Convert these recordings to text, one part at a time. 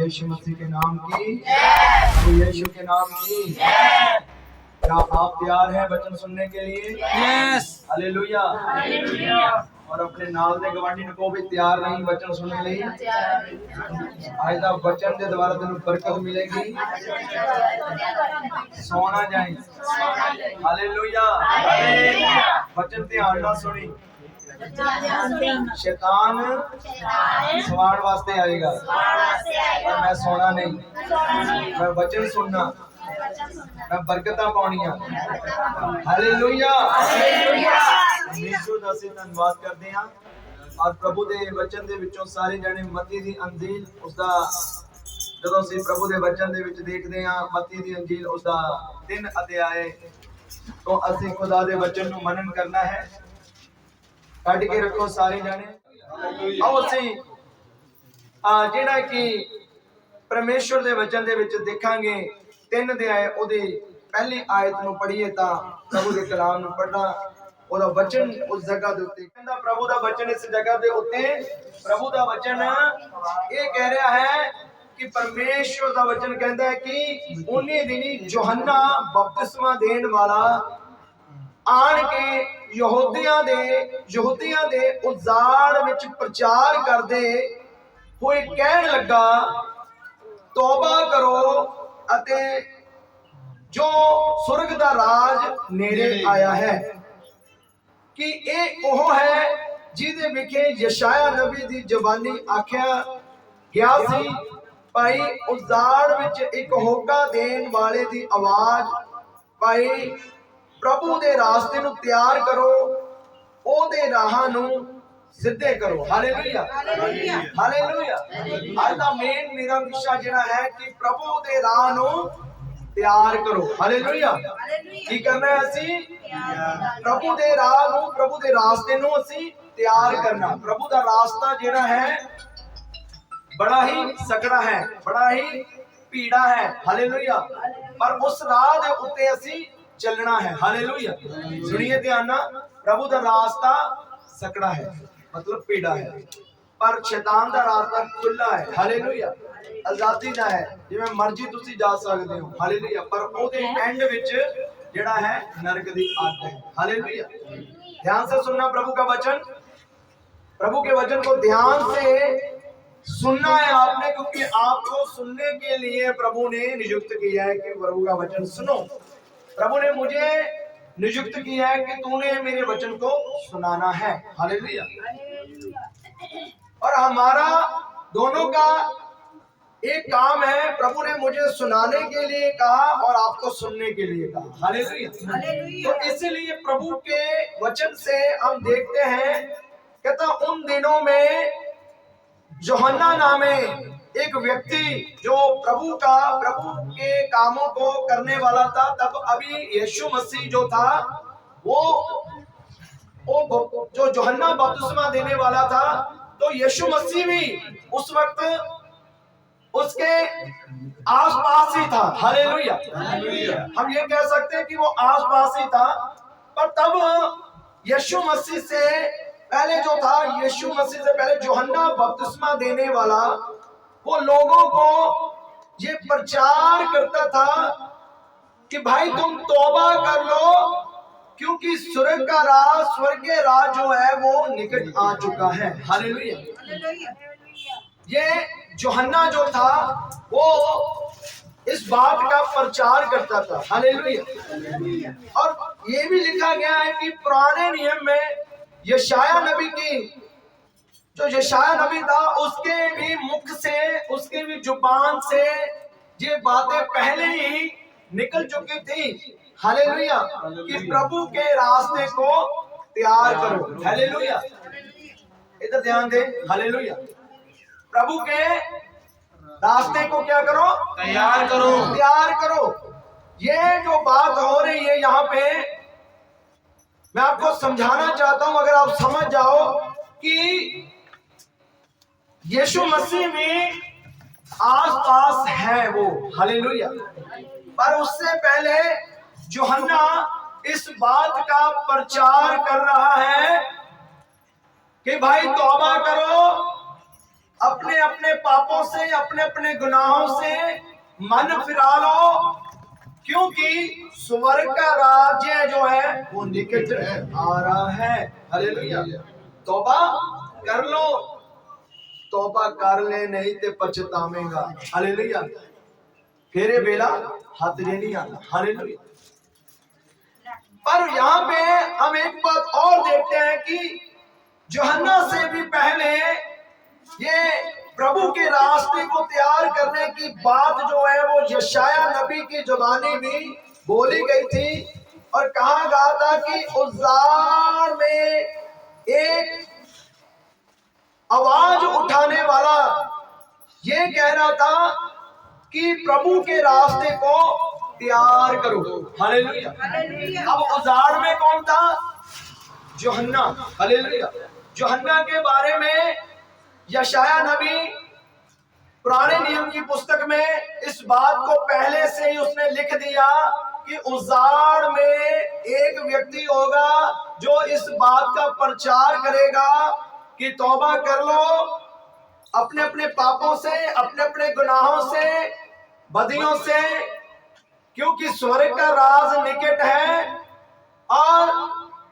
यीशु मसीह के नाम की, प्रभु यीशु के नाम की। क्या आप तैयार हैं वचन सुनने के लिए? Yes hallelujah. और अपने नाल दे गवांढी को भी तैयार नहीं वचन सुनने लिए। आज दा वचन के द्वारा तेन बरकत मिलेगी, सोना जाए। हालेलुया। वचन ध्यान नाल सुनी। शैतान सवार वास्ते आएगा पर मैं सोना नहीं, मैं वचन सुनना, मैं बरकतां पाउणियां। हालेलुया। परमेश्वर दा धन्यवाद करते हैं और प्रभु दे वचन दे विचों सारे जने मत्ती दी अंजील उसदा ਜਦੋਂ ਅਸੀਂ प्रभु दे वचन दे विच देखदे हां मत्ती दी अंजील उसदा 3 अध्याय तो ਅਸੀਂ खुदा दे वचन ਨੂੰ मनन करना है। ਕੱਢ ਕੇ ਰੱਖੋ ਸਾਰੇ ਜਣੇ। ਆਓ ਅਸੀਂ ਜਿਹੜਾ ਕਿ ਪਰਮੇਸ਼ਵਰ ਦੇ ਵਚਨ ਦੇ ਵਿੱਚ ਦੇਖਾਂਗੇ 3 ਅਧਿਆਏ ਉਹਦੀ ਪਹਿਲੀ ਆਇਤ ਨੂੰ ਪੜ੍ਹੀਏ ਤਾਂ ਪ੍ਰਭੂ ਦੇ ਕਲਾਮ ਨੂੰ ਪੜ੍ਹਨਾ ਉਹਦਾ ਵਚਨ ਉਸ ਜਗ੍ਹਾ ਦੇ ਉੱਤੇ ਕਹਿੰਦਾ ਪ੍ਰਭੂ ਦਾ ਵਚਨ ਇਸ ਜਗ੍ਹਾ ਦੇ ਉੱਤੇ ਪ੍ਰਭੂ ਦਾ ਵਚਨ ਇਹ ਕਹਿ ਰਿਹਾ ਹੈ कि परमेश्वर का वचन कहता है कि उन्हीं दिनी यूहन्ना बपतिस्मा देने वाला आन के यहूदियां दे उजाड़ विच प्रचार करदे होए कहन लगा तौबा करो अते जो सुरग दा राज नेड़े आया है। कि ਇਹ ਉਹ है जिहदे विखे यशाया नबी दी जवानी आख्या गया सी भाई उजाड़ विच एक होका देन वाले दी आवाज भाई प्रभु दे रास्ते नु तैयार करो ओदे राहां नु सिद्धे करो। Hallelujah hallelujah. आज दा मेन मेरा विषय जेड़ा है कि प्रभु दे राह नु तैयार करो। हालेलुया। की करना है असी प्रभु दे राह नु प्रभु दे रास्ते नु असी तैयार करना। प्रभु दा रास्ता जेड़ा है बड़ा ही सकड़ा है, बड़ा ही पीड़ा है। हालेलुया। पर उस राह दे उत्ते असी चलना है। हालेलुया। सुनिए ध्यान नाल प्रभु दा रास्ता सकड़ा है मतलब पीड़ा है पर शैतान दा रास्ता खुला है। हालेलुया। आजादी दा है जिवें मर्जी तुसी जा सकदे हो। हालेलुया। पर ओदे एंड विच जेड़ा है नरक दी आग है। हालेलुया। ध्यान से सुनना प्रभु का वचन, प्रभु के वचन को ध्यान से सुनना है आपने क्योंकि आपको सुनने के लिए प्रभु ने नियुक्त किया है कि प्रभु का वचन सुनो। प्रभु ने मुझे नियुक्त किया है कि तूने मेरे वचन को सुनाना है। हालेलुया। और हमारा दोनों का एक काम है, प्रभु ने मुझे सुनाने के लिए कहा और आपको सुनने के लिए कहा। हालेलुया। तो इसलिए प्रभु के वचन से हम देखते हैं कहता उन दिनों में यूहन्ना नामे एक व्यक्ति जो प्रभु के कामों को करने वाला था, तब अभी यीशु मसीह जो था वो जो यूहन्ना बपतिस्मा देने वाला था तो यीशु मसीह भी उस वक्त उसके आसपास ही था। हालेलुया। हम ये कह सकते हैं कि वो आसपास ही था। पर तब यीशु मसीह से पहले जो था, यीशु मसीह से पहले यूहन्ना बपतिस्मा देने वाला वो लोगों को ये प्रचार करता था कि भाई तुम तौबा कर लो क्योंकि स्वर्ग का राज, स्वर्गीय राज जो है वो निकट आ चुका है। हालेलुया। ये यूहन्ना जो था वो इस बात का प्रचार करता था। हालेलुया। और ये भी लिखा गया है कि पुराने नियम में यशाया नबी की जो यशाया नबी था उसके भी मुख से, उसके भी जुबान से ये बातें पहले ही निकल चुकी थी। हालेलुया। कि प्रभु के रास्ते को तैयार करो। हालेलुया। इधर ध्यान दे। हालेलुया। प्रभु के रास्ते को क्या करो? तैयार करो। तैयार करो। ये जो बात हो रही है यहाँ पे मैं आपको समझाना चाहता हूं, अगर आप समझ जाओ कि यीशु मसीह में आसपास है वो। हालेलुया। पर उससे पहले यूहन्ना इस बात का प्रचार कर रहा है कि भाई तौबा करो अपने अपने पापों से, अपने अपने गुनाहों से मन फिरा लो, क्योंकि स्वर्ग का राज्य जो है वो निकट आ रहा है। हालेलुया। तौबा कर लो, तौबा कर ले, नहीं तो पछतावेगा। हालेलुया। फेरे बेला हाथ नहीं आना। हालेलुया। पर यहाँ पे हम एक बात और देखते हैं कि यूहन्ना से भी पहले ये प्रभु के रास्ते को तैयार करने की बात जो है वो यशाया नबी की जुबानी भी बोली गई थी, और कहा गया था कि उज़्ज़ार में एक आवाज उठाने वाला ये कह रहा था कि प्रभु के रास्ते को तैयार करो। हालेलुया। अब उज़्ज़ार में कौन था? यूहन्ना। हालेलुया। यूहन्ना के बारे में यशाया नबी पुराने नियम की पुस्तक में इस बात को पहले से ही उसने लिख दिया कि उज़्ज़ार में एक व्यक्ति होगा जो इस बात का प्रचार करेगा कि तौबा कर लो अपने अपने पापों से, अपने अपने गुनाहों से, बदियों से, क्योंकि स्वर्ग का राज निकट है और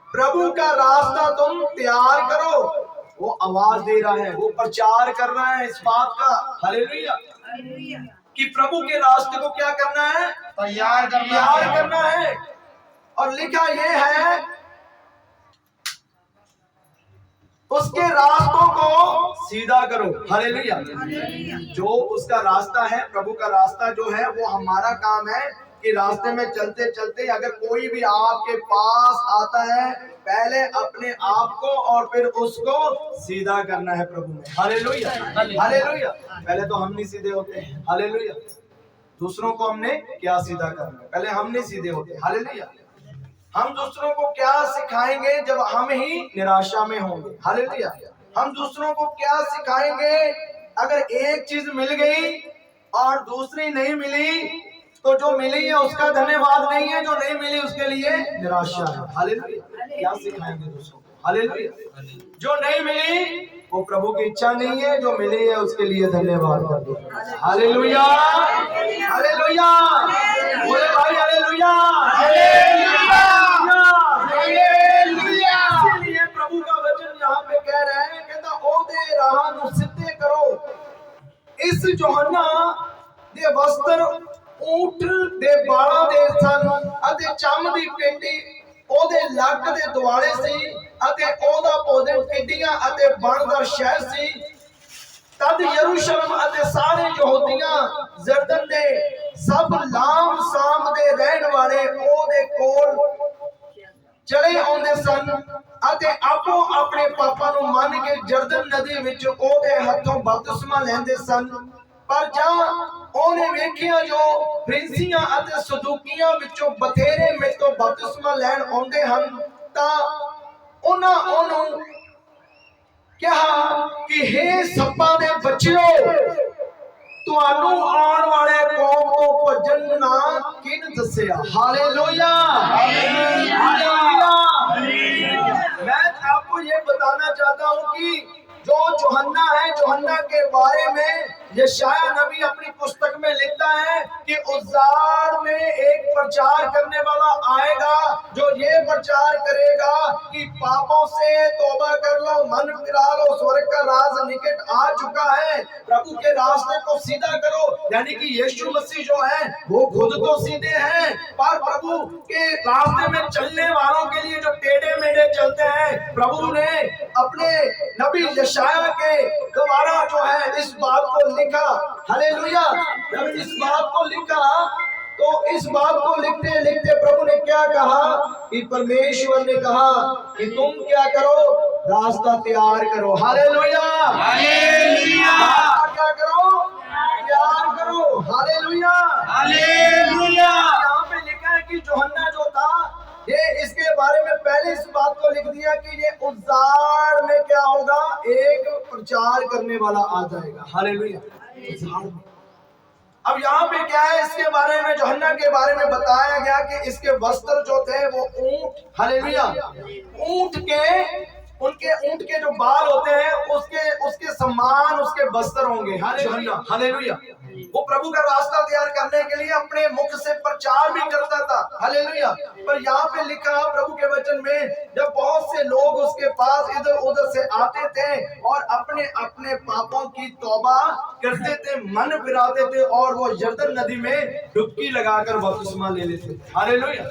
प्रभु का रास्ता तुम तैयार करो। वो आवाज दे रहा है, वो प्रचार कर रहा है इस बात का। हालेलुया। कि प्रभु के रास्ते को क्या करना है? तैयार करना है। और लिखा ये है, उसके रास्तों को सीधा करो। हालेलुया। जो उसका रास्ता है, प्रभु का रास्ता जो है, वो हमारा काम है कि रास्ते में चलते चलते अगर कोई भी आपके पास आता है, पहले अपने आप को और फिर उसको सीधा करना है प्रभु में। हालेलुया। हालेलुया। पहले तो हम नहीं सीधे होते हैं। हालेलुया। दूसरों को हमने क्या सीधा करना है? पहले हम नहीं सीधे होते। हालेलुया। हम दूसरों को क्या सिखाएंगे जब हम ही निराशा में होंगे? हालेलुया। हम दूसरों को क्या सिखाएंगे अगर एक चीज मिल गई और दूसरी नहीं मिली? तो जो मिली है उसका धन्यवाद नहीं है, जो नहीं मिली उसके लिए निराशा है। हालेलुया। क्या सिखाएंगे दूसरों को? हालेलुया। जो नहीं मिली वो प्रभु की इच्छा नहीं है, जो मिली है उसके लिए धन्यवाद कर दो। हालेलुया। हालेलुया। बोले भाई हालेलुया। इसीलिए प्रभु का वचन यहाँ पे कह रहे हैं, कहता ओदे राह नु सिद्धे करो। इस यूहन्ना दे वस्त्र ऊंट दे बालों दे सन ਅਤੇ ਚੰਮ ਦੀ ਪੇਟੀ ਉਹਦੇ ਲੱਕ ਦੇ ਦੁਆਲੇ ਸੀ ਅਤੇ ਉਹਦਾ ਭੋਜਨ ਟਿੱਡੀਆਂ ਅਤੇ ਬਣਦਾ ਸ਼ਹਿਰ ਸੀ। ਤਦ ਯਰੂਸ਼ਲਮ ਅਤੇ ਸਾਰੇ ਯਹੂਦੀਆਂ ਜ਼ਰਦਨ ਦੇ ਸਭ ਲਾਮ ਸਾਮ ਦੇ ਰਹਿਣ ਵਾਲੇ ਉਹਦੇ ਕੋਲ ਚਲੇ ਆਉਂਦੇ ਸਨ ਅਤੇ ਆਪੋ ਆਪਣੇ ਪਾਪਾਂ ਨੂੰ ਮੰਨ ਕੇ ਜਰਦਨ ਨਦੀ ਵਿੱਚ ਉਹਦੇ ਹੱਥੋਂ ਬਪਤਿਸਮਾ ਲੈਂਦੇ ਸਨ। पर जब ਉਹਨੇ ਵੇਖਿਆ ਜੋ ਫਰੀਸੀਆਂ ਅਤੇ ਸਦੂਕੀਆਂ ਵਿੱਚੋਂ ਬਥੇਰੇ ਮੇਰੇ ਤੋਂ ਬਪਤਿਸਮਾ ਲੈਣ ਆਉਂਦੇ ਹਨ, ਤਾਂ ਉਹਨਾਂ ਉਹਨੂੰ ਕਿਹਾ ਕਿ हे ਸੱਪਾਂ ਦੇ ਬੱਚਿਓ, ਤੁਹਾਨੂੰ ਆਉਣ ਵਾਲੇ ਕੌਮ ਤੋਂ ਭੱਜਣ ਨਾ ਕਿਨ ਦੱਸਿਆ? हालेलुया। हालेलुया। मैं आपको ये बताना चाहता हूँ कि जो यूहन्ना है, यूहन्ना के बारे में यशाया नबी अपनी पुस्तक में लिखता है कि उज़्ज़ार में एक प्रचार करने वाला आएगा जो ये प्रचार करेगा कि पापों से तौबा कर लो, मन फिरा लो, स्वर्ग का राज निकट आ चुका है, प्रभु के रास्ते को सीधा करो। यानी कि यीशु मसीह जो है वो खुद तो सीधे हैं, पर प्रभु के रास्ते में चलने वालों के लिए जो टेढ़े मेढ़े चलते हैं, प्रभु ने अपने नबी यशाया के द्वारा जो है इस बात को लिखा। हालेलुया। जब इस बात को लिखा तो इस बात को लिखते लिखते प्रभु ने क्या कहा कि परमेश्वर ने कहा कि तुम क्या करो? रास्ता तैयार करो। हालेलुया। हालेलुया। क्या करो? तैयार करो। हालेलुया। हालेलुया। यहाँ पे लिखा है कि यूहन्ना जो था ये इसके बारे में पहले इस बात को लिख दिया कि ये उज़्ज़ार में क्या होगा? एक प्रचार करने वाला आ जाएगा। हालेलुया। अब यहाँ पे क्या है, इसके बारे में यूहन्ना के बारे में बताया गया कि इसके वस्त्र जो थे वो ऊंट, हालेलुया, ऊंट के उनके ऊंट के जो बाल होते हैं उसके उसके समान उसके बस्तर होंगे। Hallelujah hallelujah. वो प्रभु का रास्ता तैयार करने के लिए अपने मुख से प्रचार भी करता था। हालेलुया। पर यहाँ पे लिखा प्रभु के वचन में, जब बहुत से लोग उसके पास इधर उधर से आते थे और अपने अपने पापों की तौबा करते थे, मन फिराते थे और वो यरदन नदी में डुबकी लगाकर बपतिस्मा ले लेते थे। हालेलुया।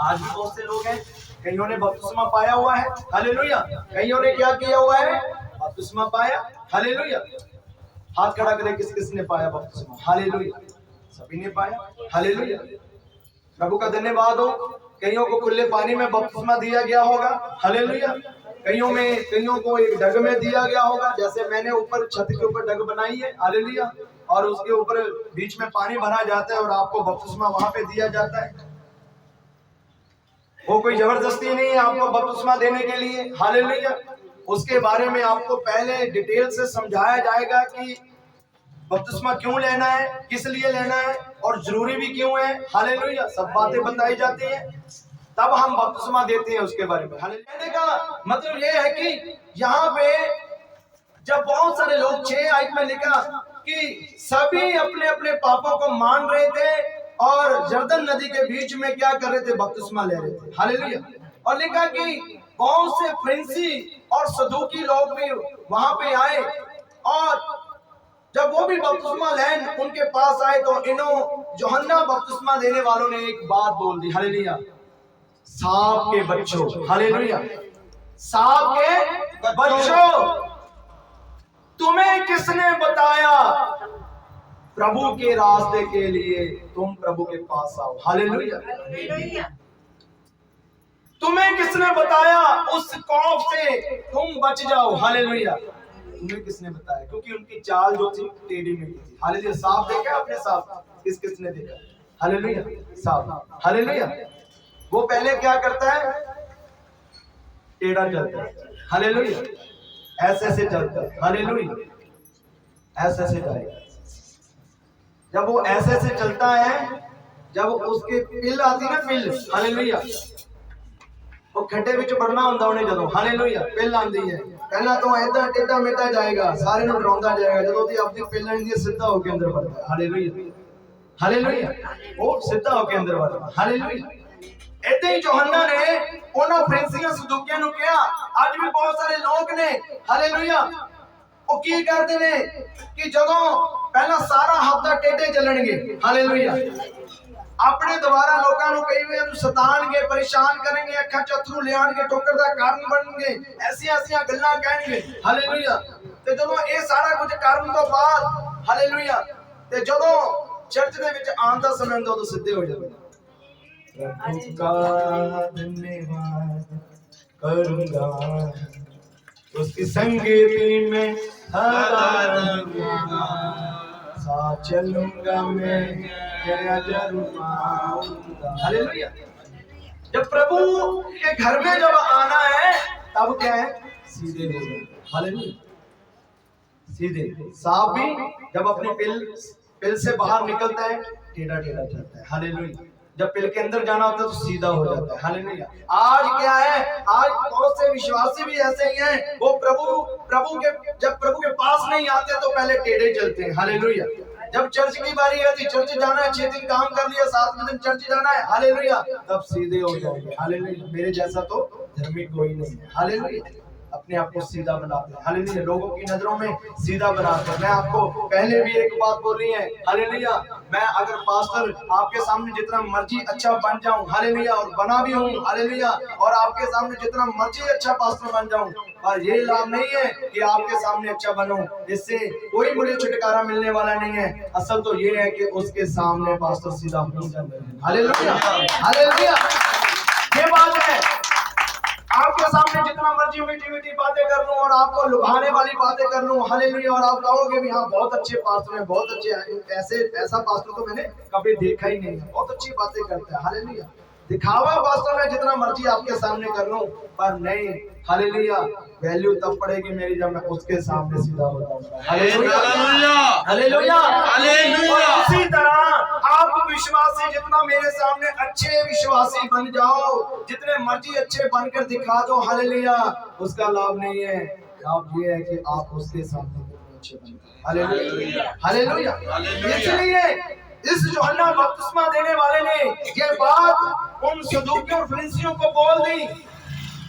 आज भी बहुत से लोग हैं, कईयों ने बपतिस्मा पाया हुआ है। हालेलुया। कईयों ने क्या किया हुआ है? बपतिस्मा पाया। हालेलुया। हाथ खड़ा करें, किस किस ने पाया बपतिस्मा? हालेलुया। सभी ने पाया। हालेलुया। प्रभु का धन्यवाद हो। कईयों को खुले पानी में बपतिस्मा दिया गया होगा। हालेलुया। कईयों को एक डग में दिया गया होगा, जैसे मैंने ऊपर छत के ऊपर डग बनाई है। हालेलुया। और उसके ऊपर बीच में पानी भरा जाता है और आपको बपतिस्मा वहां पे दिया जाता है। वो कोई जबरदस्ती नहीं है आपको बपतिस्मा देने के लिए। हालेलुया। उसके बारे में आपको पहले डिटेल से समझाया जाएगा कि बपतिस्मा क्यों लेना है, किस लिए लेना है और जरूरी भी क्यों है। हालेलुया। सब बातें बताई जाती हैं, तब हम बपतिस्मा देते हैं उसके बारे में। कहने का मतलब ये है कि यहाँ पे जब बहुत सारे लोग 6 में लिखा कि सभी अपने अपने पापों को मान रहे थे और यरदन नदी के बीच में क्या कर रहे थे? बपतिस्मा ले रहे थे। हालेलुया। और लिखा कि बहुत से फरीसी और सदूकी लोग भी वहां पे आए और जब वो भी बपतिस्मा लेन उनके पास आए तो यूहन्ना बपतिस्मा देने वालों ने एक बात बोल दी। हालेलुया। सांप के बच्चों। हालेलुया। सांप के बच्चों, तुम्हें किसने बताया प्रभु के रास्ते के लिए तुम प्रभु के पास आओ? हालेलुया। तुम्हें किसने बताया उस खौफ से तुम बच जाओ? हालेलुया। तुम्हें किसने बताया? क्योंकि उनकी चाल जो थी टेढ़ी मेढ़ी थी। हालेलुया। सांप देखा आपने? सांप किसने देखा? हालेलुया। सांप। हालेलुया। वो पहले क्या करता है? टेढ़ा चलता है। हालेलुया। ऐसे ऐसे चलता है। हालेलुया। ऐसे ऐसे जाएगा। जब वो ऐसे ऐसे चलता है, जब उसके पिल आती ना, पिल। हालेलुया। वो खड्डे विच बढ़ना हुंदा उन्हें जदों। हालेलुया। पिल आंदी है, पहला तो ऐदा टेढ़ा मेढ़ा जाएगा, सारे नूं डराउंदा जाएगा। जदों दी अपनी पिल आंदी है, सीधा होके अंदर बढ़दा है। हालेलुया। हालेलुया। वो सीधा होके अंदर बढ़दा। हालेलुया। ऐसे ही यूहन्ना ने उन्हां फरीसियां सदूकियां नूं कहा, आज भी बहुत सारे लोग ने। हालेलुया। वो की करते ने कि जदों पहला सारा हफ्ता टेढ़े चलणगे। हालेलुया। अपने द्वारा लोगों को कई बार सताणगे, परेशान करेंगे, अखां च अथरू लियाणगे, ठोकर दा कारण बनणगे, ऐसी गल्लां कहणगे। हालेलुया। ते जदों ये सारा कुछ करन तो बाद, हालेलुया, ते जदों चर्च दे विच आउण दा समय हुंदा उदों सिद्धे हो जांदे। प्रभु का धन्यवाद करूंगा, उसकी संगति में सदा रहूंगा, साथ चलूंगा मैं तेरा जरूर आऊंगा। हालेलुया। जब प्रभु के घर में जब आना है तब क्या है? सीधे हो जाए। हालेलुया। सीधे। सांप भी जब अपनी पिल से बाहर निकलता है टेढ़ा टेढ़ा चलता है। हालेलुया। जब पिल के अंदर जाना होता है तो सीधा हो जाता है। हालेलुया। आज क्या है? आज बहुत से विश्वासी भी ऐसे ही हैं, वो जब प्रभु के पास नहीं आते तो पहले टेढ़े चलते हैं। हालेलुया। जब चर्च की बारी आती, चर्च जाना है, 6 दिन काम कर लिया, 7वें दिन चर्च जाना है। हालेलुया। तब सीधे हो जाएंगे। हालेलुया। मेरे जैसा तो धर्मी कोई नहीं है। हालेलुया। अपने आप को सीधा बनाते हैं। हालेलुया। लोगों की नजरों में सीधा बनाते हैं। मैं आपको पहले भी एक बात बोली है। हालेलुया। मैं अगर पास्टर आपके सामने जितना मर्जी अच्छा बन जाऊं, हालेलुया, और बना भी हूं, हालेलुया, और आपके सामने जितना मर्जी अच्छा पास्टर बन जाऊं, पर ये लाभ नहीं है कि आपके सामने अच्छा बनूं, इससे कोई मुझे छुटकारा मिलने वाला नहीं है। असल तो ये है कि उसके सामने पास्टर सीधा हो जाए। हालेलुया। हालेलुया। ये बात है। आपके सामने जितना मर्जी मीठी मीठी बातें कर लूं और आपको लुभाने वाली बातें कर लूं, हालेलुया, और आप कहोगे भी हाँ बहुत अच्छे पास्टर हैं, बहुत अच्छे हैं, ऐसा पास्टर तो मैंने कभी देखा ही नहीं है, बहुत अच्छी बातें करता है। हालेलुया। दिखावा वास्तव में जितना मर्जी आपके सामने कर लूं, पर नहीं, हालेलुया, वैल्यू तब पड़ेगी मेरी जब मैं उसके सामने सीधा हो जाऊंगा। Hallelujah, hallelujah, hallelujah. इसी तरह आप विश्वासी जितना मेरे सामने अच्छे विश्वासी बन जाओ, जितने मर्जी अच्छे बनकर दिखा दो, हालेलुया, उसका लाभ नहीं है। लाभ ये है कि आप उसके सामने अच्छे बन जाओ। Hallelujah, hallelujah. इसलिए इस यूहन्ना बपतिस्मा देने वाले ने ये बात उन सदूकियों और फरीसियों को बोल दी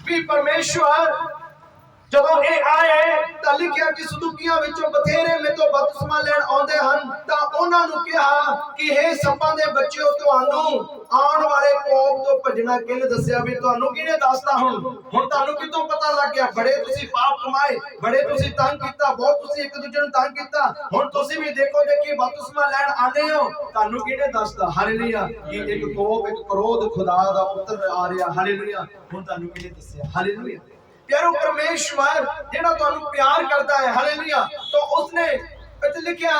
कि परमेश्वर जब ये आए ਤਾਂ ਲਿਖਿਆ ਕਿ ਸਦੂਕੀਆਂ ਵਿੱਚੋਂ ਬਥੇਰੇ ਮੇਤੋਂ ਬਪਤਿਸਮਾ ਲੈਣ ਆਉਂਦੇ ਹਨ, ਤਾਂ ਉਹਨਾਂ ਨੂੰ ਕਿਹਾ ਕਿ हे ਸੱਪਾਂ ਦੇ ਬੱਚਿਓ, ਤੁਹਾਨੂੰ ਆਉਣ ਵਾਲੇ ਕੋਪ ਤੋਂ ਭੱਜਣਾ ਕਿਹਨੇ ਦੱਸਿਆ? ਵੀ ਤੁਹਾਨੂੰ ਕਿਹਨੇ ਦੱਸਤਾ? ਹੁਣ ਤੁਹਾਨੂੰ ਕਿਤੋਂ ਪਤਾ ਲੱਗ ਗਿਆ? ਬੜੇ ਤੁਸੀਂ ਪਾਪ ਕਮਾਏ, ਬੜੇ ਤੁਸੀਂ ਤੰਗ ਕੀਤਾ, ਬਹੁਤ ਤੁਸੀਂ ਇੱਕ ਦੂਜੇ ਨੂੰ ਤੰਗ ਕੀਤਾ, ਹੁਣ ਤੁਸੀਂ ਵੀ ਦੇਖੋ ਦੇਖੀ ਬਪਤਿਸਮਾ ਲੈਣ ਆਨੇ ਹੋ, ਤੁਹਾਨੂੰ ਕਿਹਨੇ ਦੱਸਤਾ? ਹਾਲੇਲੂਇਆ, ਕਿ ਇੱਕ ਕੋਪ, ਇੱਕ ਕ੍ਰੋਧ ਖੁਦਾ ਦਾ ਪੁੱਤਰ ਆ ਰਿਹਾ। ਹਾਲੇਲੂਇਆ, ਹੁਣ ਤੁਹਾਨੂੰ ਕਿਹਨੇ ਦੱਸਿਆ? ਹਾਲੇਲੂਇਆ। प्यारो परमेश्वर जेड़ा तुहानू प्यार करता है, हालेलुया, तो उसने इत्थे लिखिया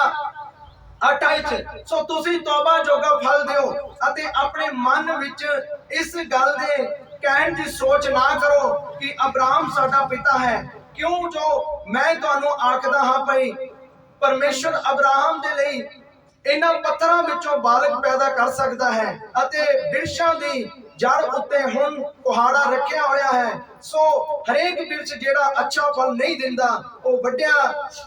28 सो तुसी तौबा जोगा फल दिओ अते अपने मन विच इस गल दे कहण दी सोच ना करो कि अब्राहम साडा पिता है, क्यों जो मैं तुहानू आखदा हां भई परमेश्वर अब्राहम दे लई इन्हां पत्थरां विचों बालक पैदा कर सकदा है अते बिरछां दी जड़ उत्ते हुण कुहाड़ा रखिया होया है। सो हरेक बिरछ जेड़ा अच्छा फल नहीं दिंदा वो वड्डिया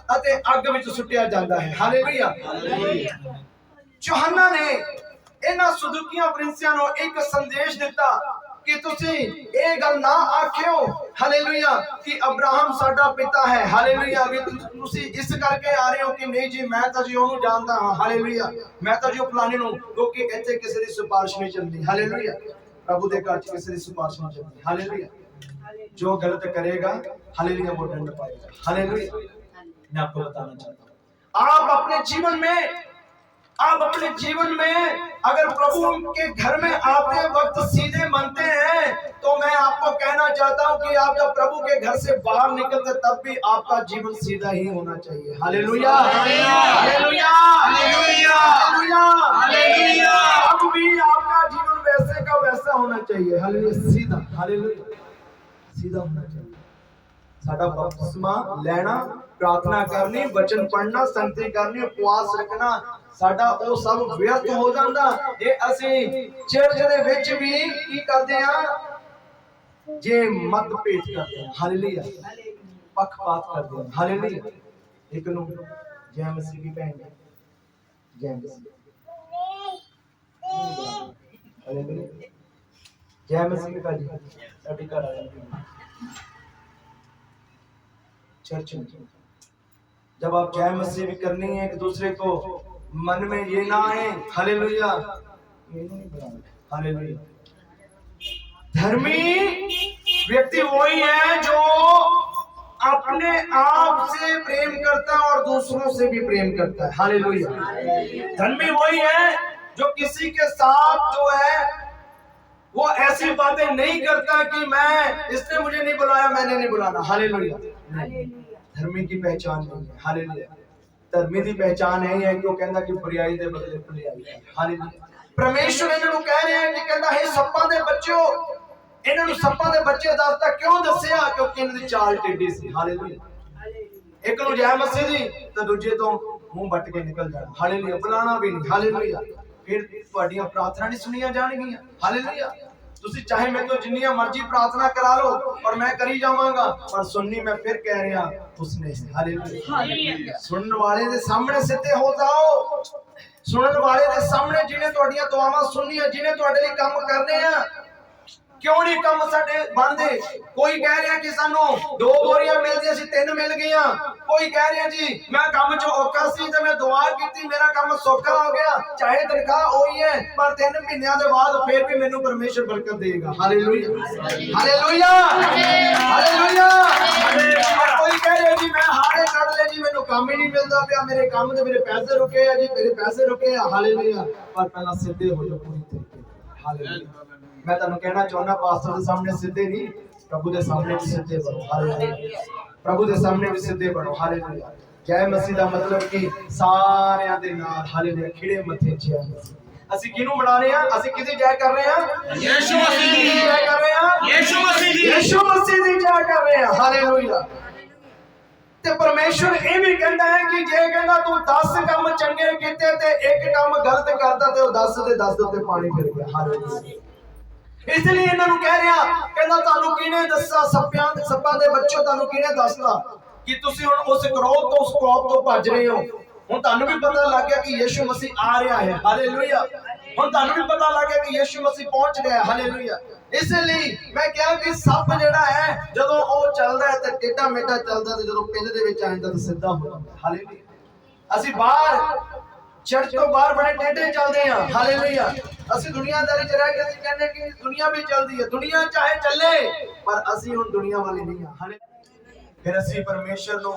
अते अग विच सुट्टिया जांदा है। हालेलुया। यूहन्ना ने इन्हां सदूकियां फरीसियां नूं एक संदेश दिता कि तुसी ये गल ना आखियो, हालेलुया, कि अब्राहम साडा पिता है। हालेलुया, भी तुसी इस करके आ रहे हो कि नहीं जी मैं तो जी ओनू जानदा हां। हालेलुया, मैं तो जी फलाने नूं, क्योंकि इत्थे किसी दी सिफारिश नहीं चलदी। हालेलुया, प्रभु दे घर च किसी दी सिफारिश नहीं चलदी। हालेलुया, जो गलत करेगा, हालेलुया, वो दंड पाएगा। हालेलुया। मैं आपको बताना चाहता हूं, आप अपने जीवन में अगर प्रभु के घर में आते वक्त सीधे बनते हैं, तो मैं आपको कहना चाहता हूं कि आप जब प्रभु के घर से बाहर निकलते तब भी आपका जीवन सीधा ही होना चाहिए। Hallelujah, hallelujah, hallelujah, hallelujah. अब भी आपका जीवन वैसे का वैसा होना चाहिए। हालेलुया, सीधा, हालेलुया, सीधा होना चाहिए। साडा बपतिस्मा लेना, प्रार्थना करनी, वचन पढ़ना, संगति करनी, उपवास रखना, साडा वो सब व्यर्थ हो जांदा जे असीं चर्च दे विच भी की करदे हां, जे मतभेद करदे हां। हालेलुया, पक्षपात करदे हां। हालेलुया, एक नूं जय मसीह की भैन, जय मसीह, हालेलुया, जय मसीह की भाजी, साडी घर वाली चर्च में जब आप जय मसीह भी करनी है, एक दूसरे को मन में ये ना आए, हालेलुया, हालेलुया। धर्मी व्यक्ति वही है जो अपने आप से प्रेम करता है और दूसरों से भी प्रेम करता है। हालेलुया। धर्मी वही है जो किसी के साथ जो है वो ऐसी बातें नहीं करता कि मैं, इसने मुझे नहीं बुलाया, मैंने नहीं बुलाना। हालेलुया। धर्मी की पहचान नहीं है। हालेलुया। धर्मी की पहचान है कि वो कहता कि बुराई दे बदले भलाई है। हालेलुया। परमेश्वर इन्हां नूं कह रहा है कि कहता है सप्पां दे बच्चों, इन्हां नूं सप्पां दे बच्चे दसदा क्यों दस्सिया? क्योंकि इन्हां दी चाल टेढ़ी सी। हालेलुया। एक नूं जय मसीह दी ते दूजे तो मुंह बट के निकल जाना। हालेलुया। बुलाना भी नहीं। हालेलुया। फिर तुहाडीआं प्रार्थना नहीं सुनिया जाणगीआं। हालेलुया। तुसी चाहे मैं तो जिन्नियां मर्जी प्रार्थना करा लो और मैं करी जावांगा, पर सुननी मैं फिर कह रहा उसने है। हालेलुया। सुनने वाले दे सामने सीधे हो जाओ। सुनने वाले दे सामने जिन्हें तुहाडीआं दुआवां सुननियां, जिन्हें तुहाडे लई काम करने आ, क्यों नहीं काम साडे बनदे? कोई कह रहा कि सानू 2 बोरियां मिलदियां सी 3 मिल गईयां, कोई कह रहा जी मैं काम चो औखा सी ते मैं दुआ कीती मेरा काम सौखा हो गया, चाहे तनख्वाह होई है पर 3 महीनों के बाद फिर भी मेनू परमेश्वर बरकत देगा। Hallelujah, hallelujah, hallelujah. कोई कह रहा जी मैं हारे कट ले जी, मेनू काम ही नहीं मिलता पिया, मेरे काम दे मेरे पैसे रुके हैं जी, मेरे पैसे रुके हैं। हालेलुया। पर पहला सीधे हो जाओ पूरी तरीके। हालेलुया। मैं तुहानू कहना चाहना पास्टर के सामने सीधे नहीं, प्रभु के सामने भी सीधे बनो। हालेलुया। प्रभु के सामने भी सीधे बनो। हालेलुया। जय मसीह का मतलब कि सारियां दे नाल, हालेलुया, खिड़े मथे जय मसीह, ਅਸੀਂ ਕਿਹਨੂੰ ਬਣਾ ਰਹੇ ਹਾਂ? ਅਸੀਂ ਕਿਹਦੀ ਜੈ ਕਰ ਰਹੇ ਹਾਂ? ਯਿਸੂ ਮਸੀਹ ਦੀ ਜੈ ਕਰ ਰਹੇ ਹਾਂ। ਯਿਸੂ ਮਸੀਹ ਦੀ ਯਿਸੂ ਮਸੀਹ ਦੀ ਜੈ ਕਰ ਰਹੇ ਹਾਂ। ਹਾਲੇਲੂਇਆ। ਤੇ ਪਰਮੇਸ਼ਰ ਇਹ ਵੀ ਕਹਿੰਦਾ ਹੈ ਕਿ ਜੇ ਕਹਿੰਦਾ ਤੂੰ 10 ਕੰਮ ਚੰਗੇ ਕੀਤੇ ਤੇ ਇੱਕ ਕੰਮ ਗਲਤ ਕਰਦਾ ਤੇ ਉਹ 10 ਦੇ 10 ਉੱਤੇ ਪਾਣੀ ਫਿਰ ਗਿਆ। ਹਾਲੇਲੂਇਆ। ਇਸ ਲਈ ਇਹਨਾਂ ਨੂੰ ਕਹਿ ਰਿਹਾ, ਕਹਿੰਦਾ ਤੁਹਾਨੂੰ ਕਿਹਨੇ ਦੱਸਾ ਸੱਪਾਂ ਦੇ ਬੱਚੋ, ਤੁਹਾਨੂੰ ਕਿਹਨੇ ਦੱਸਦਾ ਕਿ ਤੁਸੀਂ ਹੁਣ ਉਸ ਕ੍ਰੋਧ ਤੋਂ ਉਸ ਕੋਪ ਤੋਂ ਭੱਜ ਰਹੇ ਹੋ। ਹੁਣ ਤੁਹਾਨੂੰ ਵੀ ਪਤਾ ਲੱਗ ਗਿਆ ਕਿ ਯਿਸੂ ਮਸੀਹ ਆ ਰਿਹਾ ਹੈ। ਹਾਲੇਲੂਇਆ। ਹੁਣ ਤੁਹਾਨੂੰ ਵੀ ਪਤਾ ਲੱਗ ਗਿਆ ਕਿ ਯਿਸੂ ਮਸੀਹ ਪਹੁੰਚ ਰਿਹਾ ਹੈ। ਹਾਲੇਲੂਇਆ। ਇਸ ਲਈ ਮੈਂ ਕਿਹਾ ਕਿ ਸੱਪ ਜਿਹੜਾ ਹੈ ਜਦੋਂ ਉਹ ਚੱਲਦਾ ਹੈ ਤੇ ਟੇਢਾ ਮੇਢਾ ਚੱਲਦਾ, ਤੇ ਜਦੋਂ ਪਿੰਡ ਦੇ ਵਿੱਚ ਆ ਜਾਂਦਾ ਤਾਂ ਸਿੱਧਾ ਹੋ ਜਾਂਦਾ। ਹਾਲੇਲੂਇਆ। ਅਸੀਂ ਬਾਹਰ ਚਰਚ ਤੋਂ ਬਾਹਰ ਬੜੇ ਟੇਢੇ ਚੱਲਦੇ ਹਾਂ। ਹਾਲੇਲੂਇਆ। ਅਸੀਂ ਦੁਨੀਆਦਾਰੀ ਚ ਰਹਿ ਕੇ ਅਸੀਂ ਕਹਿੰਦੇ ਕਿ ਦੁਨੀਆ ਵੀ ਚੱਲਦੀ ਹੈ, ਦੁਨੀਆ ਚਾਹੇ ਚੱਲੇ, ਪਰ ਅਸੀਂ ਹੁਣ ਦੁਨੀਆ ਵਾਲੇ ਨਹੀਂ ਹਾਂ। ਹਾਲੇਲੂਇਆ। ਫਿਰ ਅਸੀਂ ਪਰਮੇਸ਼ਰ ਨੂੰ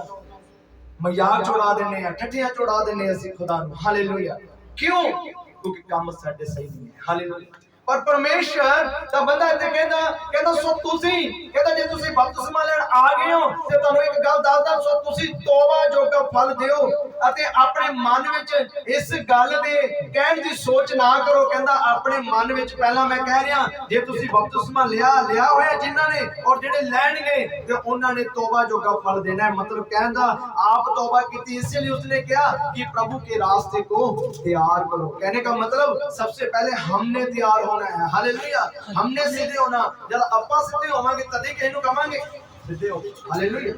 ਮਜ਼ਾਕ ਉਡਾ ਦਿੰਦੇ ਆ, ਠੱਠੀਆਂ ਉਡਾ ਦਿੰਦੇ ਆ ਅਸੀਂ ਖੁਦਾ ਨੂੰ। ਹਾਲੇਲੂਇਆ। ਕਿਉਂ? ਕਿਉਂਕਿ ਕੰਮ ਸਾਡੇ ਸਹੀ ਨਹੀਂ ਹੈ। ਹਾਲੇਲੂਇਆ। ਪਰ ਪਰਮੇਸ਼ਰ ਦਾ ਬੰਦਾ ਇੱਥੇ ਕਹਿੰਦਾ ਸੋ ਤੁਸੀਂ ਕਹਿੰਦਾ ਜੇ ਤੁਸੀਂ ਬਪਤਿਸਮਾ ਲੈਣ ਆ ਗਏ ਹੋ ਤੇ ਤੁਹਾਨੂੰ ਇੱਕ ਗੱਲ ਦੱਸਦਾ, ਸੋ ਤੁਸੀਂ ਤੋਬਾ ਜੋਗਾ ਫਲ ਦਿਓ ਅਤੇ ਆਪਣੇ ਮਨ ਵਿੱਚ ਇਸ ਗੱਲ ਦੇ ਕਹਿਣ ਦੀ ਸੋਚ ਨਾ ਕਰੋ। ਕਹਿੰਦਾ ਆਪਣੇ ਮਨ ਵਿੱਚ, ਪਹਿਲਾਂ ਮੈਂ ਕਹਿ ਰਿਹਾ, ਜੇ ਤੁਸੀਂ ਬਪਤਿਸਮਾ ਲਿਆ ਹੋਇਆ ਜਿਨ੍ਹਾਂ ਨੇ ਔਰ ਜਿਹੜੇ ਲੈਣਗੇ ਤੇ ਉਹਨਾਂ ਨੇ ਤੋਬਾ ਜੋਗਾ ਫਲ ਦੇਣਾ ਹੈ। मतलब कहना आप तौबा की, इसलिए उसने क्या कि प्रभु के रास्ते को तैयार करो। कहने का मतलब सबसे पहले हमने तैयार होना है। हालेलुया। हमने सीधे होना। जब ਆਪਾਂ ਸਿੱਧੇ ਹੋਵਾਂਗੇ ਤਦੇ ਕਿਸੇ ਨੂੰ ਕਵਾਂਗੇ ਸਿੱਧੇ ਹੋ। ਹਾਲੇਲੂਇਆ।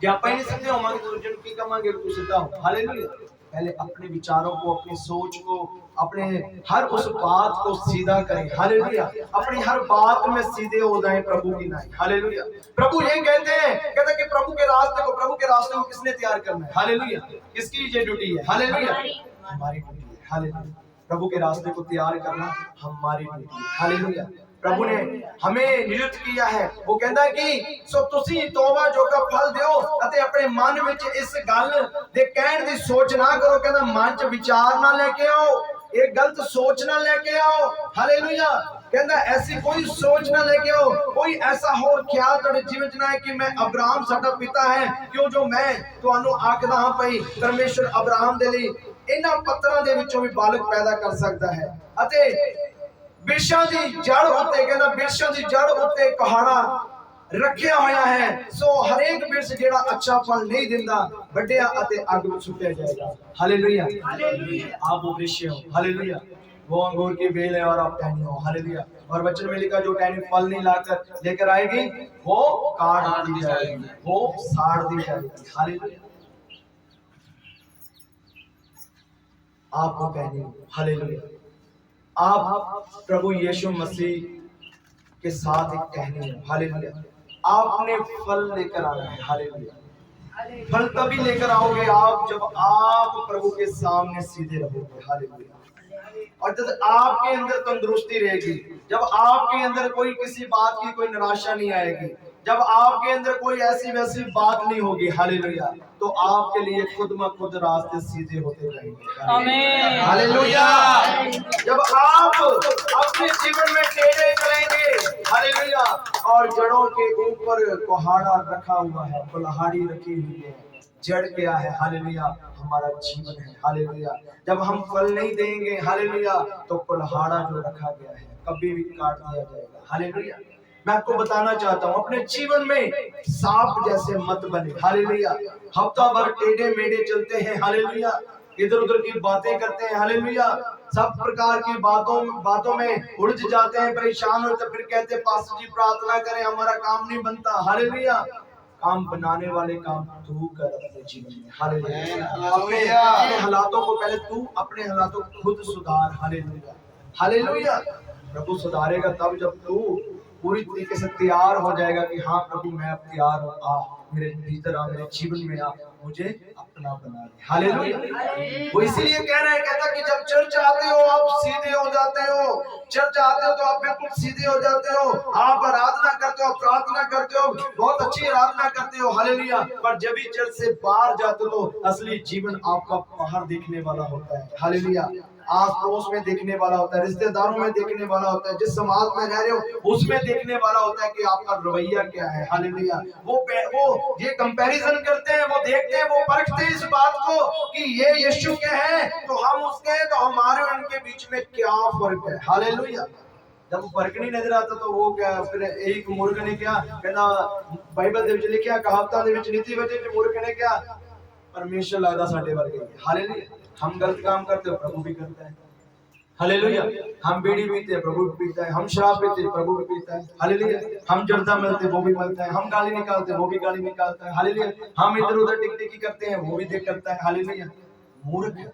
ਜੇ ਆਪਾਂ ਹੀ ਨਹੀਂ ਸਿੱਧੇ ਹੋਵਾਂਗੇ ਤਾਂ ਦੂਜੇ ਨੂੰ ਕੀ ਕਵਾਂਗੇ ਤੂੰ ਸਿੱਧਾ ਹੋ। हालेलुया। पहले अपने विचारों को, अपनी सोच को, अपने हर उस बात को सीधा करें। हालेलुया। अपनी हर बात में सीधे हो जाएं प्रभु की नाई। हालेलुया। प्रभु ये कहते हैं, कहते कि प्रभु के रास्ते को किसने तैयार करना है? हालेलुया। किसकी ये ड्यूटी है? हालेलुया। हमारी ड्यूटी है। हालेलुया। प्रभु के रास्ते को तैयार करना हमारी ड्यूटी है। हालेलुया। प्रभु ने हमें नियुक्त किया है। वो कहता है कि सो तुसी तौबा जोगा फल दियो अते अपने मन विच इस गल दे कहण दी सोच ना करो। कहता मन च विचार ना लेके आओ, एक गलत सोच ना लेके आओ। हालेलुया। कहता ऐसी कोई सोच ना लेके आओ, कोई ऐसा होर ख्याल तुहाडे जीवन च ना है कि मैं अब्राहम साडा पिता है। क्यों जो मैं तुहानू आखदा हां पई परमेश्वर अब्राहम दे लई इन्हां पत्थरां दे विचों भी बालक पैदा कर सकदा है। अते बिरछां दी जड़ उत्ते, कहंदा बिरछां दी जड़ उत्ते कहाड़ा रखिया होया है। सो हरेक बिरछ जेड़ा अच्छा फल नहीं दिंदा वड्डिया अते अग विच सुट्टिया जाएगा। हालेलुया। आप वो वृक्ष हो। हालेलुया। वो अंगूर की बेल है और आप टहनी हो। हालेलुया। और वचन में लिखा जो टहनी फल नहीं लाकर लेकर आएगी वो काट दी जाएगी, वो साड़ दी जाएगी। हालेलुया। आप वो टहनी हो। हालेलुया। आप प्रभु यीशु मसीह के साथ एक टहनी हो। हालेलुया। आपने फल लेकर आना है। हालेलुया। फल तभी लेकर आओगे आप जब आप प्रभु के सामने सीधे रहोगे। हालेलुया। और जब आपके अंदर तंदुरुस्ती रहेगी, जब आपके अंदर कोई किसी बात की कोई निराशा नहीं आएगी, जब आपके अंदर कोई ऐसी वैसी बात नहीं होगी। हालेलुया। तो आपके लिए खुद ब खुद रास्ते सीधे होते जाएंगे। आमीन। हालेलुया। जब आप अपने जीवन में टेढ़े चलेंगे, हालेलुया, और जड़ों के ऊपर कुहाड़ा रखा हुआ है, कुल्हाड़ी रखी हुई है, जड़ क्या है? हालेलुया। हमारा जीवन है। हालेलुया। जब हम फल नहीं देंगे, हालेलुया, तो कुल्हाड़ा जो रखा गया है कभी भी काट दिया जाएगा। हालेलुया। मैं आपको बताना चाहता हूं अपने जीवन में सांप जैसे मत बने। हालेलुया। हफ्ता भर टेढ़े मेढ़े चलते हैं। हालेलुया। इधर उधर की बातें करते हैं। हालेलुया। सब प्रकार की बातों में उलझ जाते हैं, परेशान होते, फिर कहते हैं पास्टर जी प्रार्थना करें, हमारा काम नहीं बनता। हालेलुया। काम बनाने वाले काम तू कर अपने जीवन में। हालेलुया। अपने हालातों को पहले तू अपने हालातों को खुद सुधार। हालेलुया। हालेलुया। प्रभु सुधारेगा तब जब तू पूरी तरीके से तैयार हो जाएगा कि हाँ प्रभु मैं अब तैयार हूँ, आ मेरे भीतर आ, मेरे जीवन में आ, मुझे अपना बना दे। हालेलुया। वो इसीलिए कह रहा है, कहता कि जब चर्च आते हो आप सीधे हो जाते हो। चर्च आते हो तो आप बिल्कुल सीधे हो जाते हो। आप आराधना करते हो, प्रार्थना करते हो, बहुत अच्छी आराधना करते हो। हालेलुया। पर जब भी चर्च से बाहर जाते हो असली जीवन आपका बाहर दिखने वाला होता है। हालेलुया। आस पड़ोस में देखने वाला होता है, रिश्तेदारों में देखने वाला होता है, जिस समाज में रह रहे हो उसमें देखने वाला होता है कि आपका रवैया क्या है। हालेलुया। वो ये कंपैरिजन करते हैं, वो देखते हैं, वो परखते हैं इस बात को कि ये यीशु के हैं तो हम उसके हैं, तो हमारे उनके बीच में क्या फर्क है। हालेलुया। जब फर्क नहीं नजर आता तो वो क्या, फिर एक मूर्ख ने क्या कहना, बाइबल ਦੇ ਵਿੱਚ ਲਿਖਿਆ, ਕਹਾਵਤਾਂ ਦੇ ਵਿੱਚ ਨੀਤੀ ਵਜੇ ਤੇ मूर्ख ने क्या, परमेश्वर लगता साडे वर्गे। हालेलुया। हम गलत काम करते हो, प्रभु भी करता है। हालेलुया। हम बीड़ी पीते हैं, प्रभु भी पीता है। हम शराब पीते हैं, प्रभु भी पीता है। हालेलुया। हम जर्दा मिलते हैं, वो भी मिलता है। हम गाली निकालते हैं, वो भी गाली निकालता है। हालेलुया। हम इधर उधर टिकटिकी करते हैं, वो भी देख करता है। हालेलुया। मूर्ख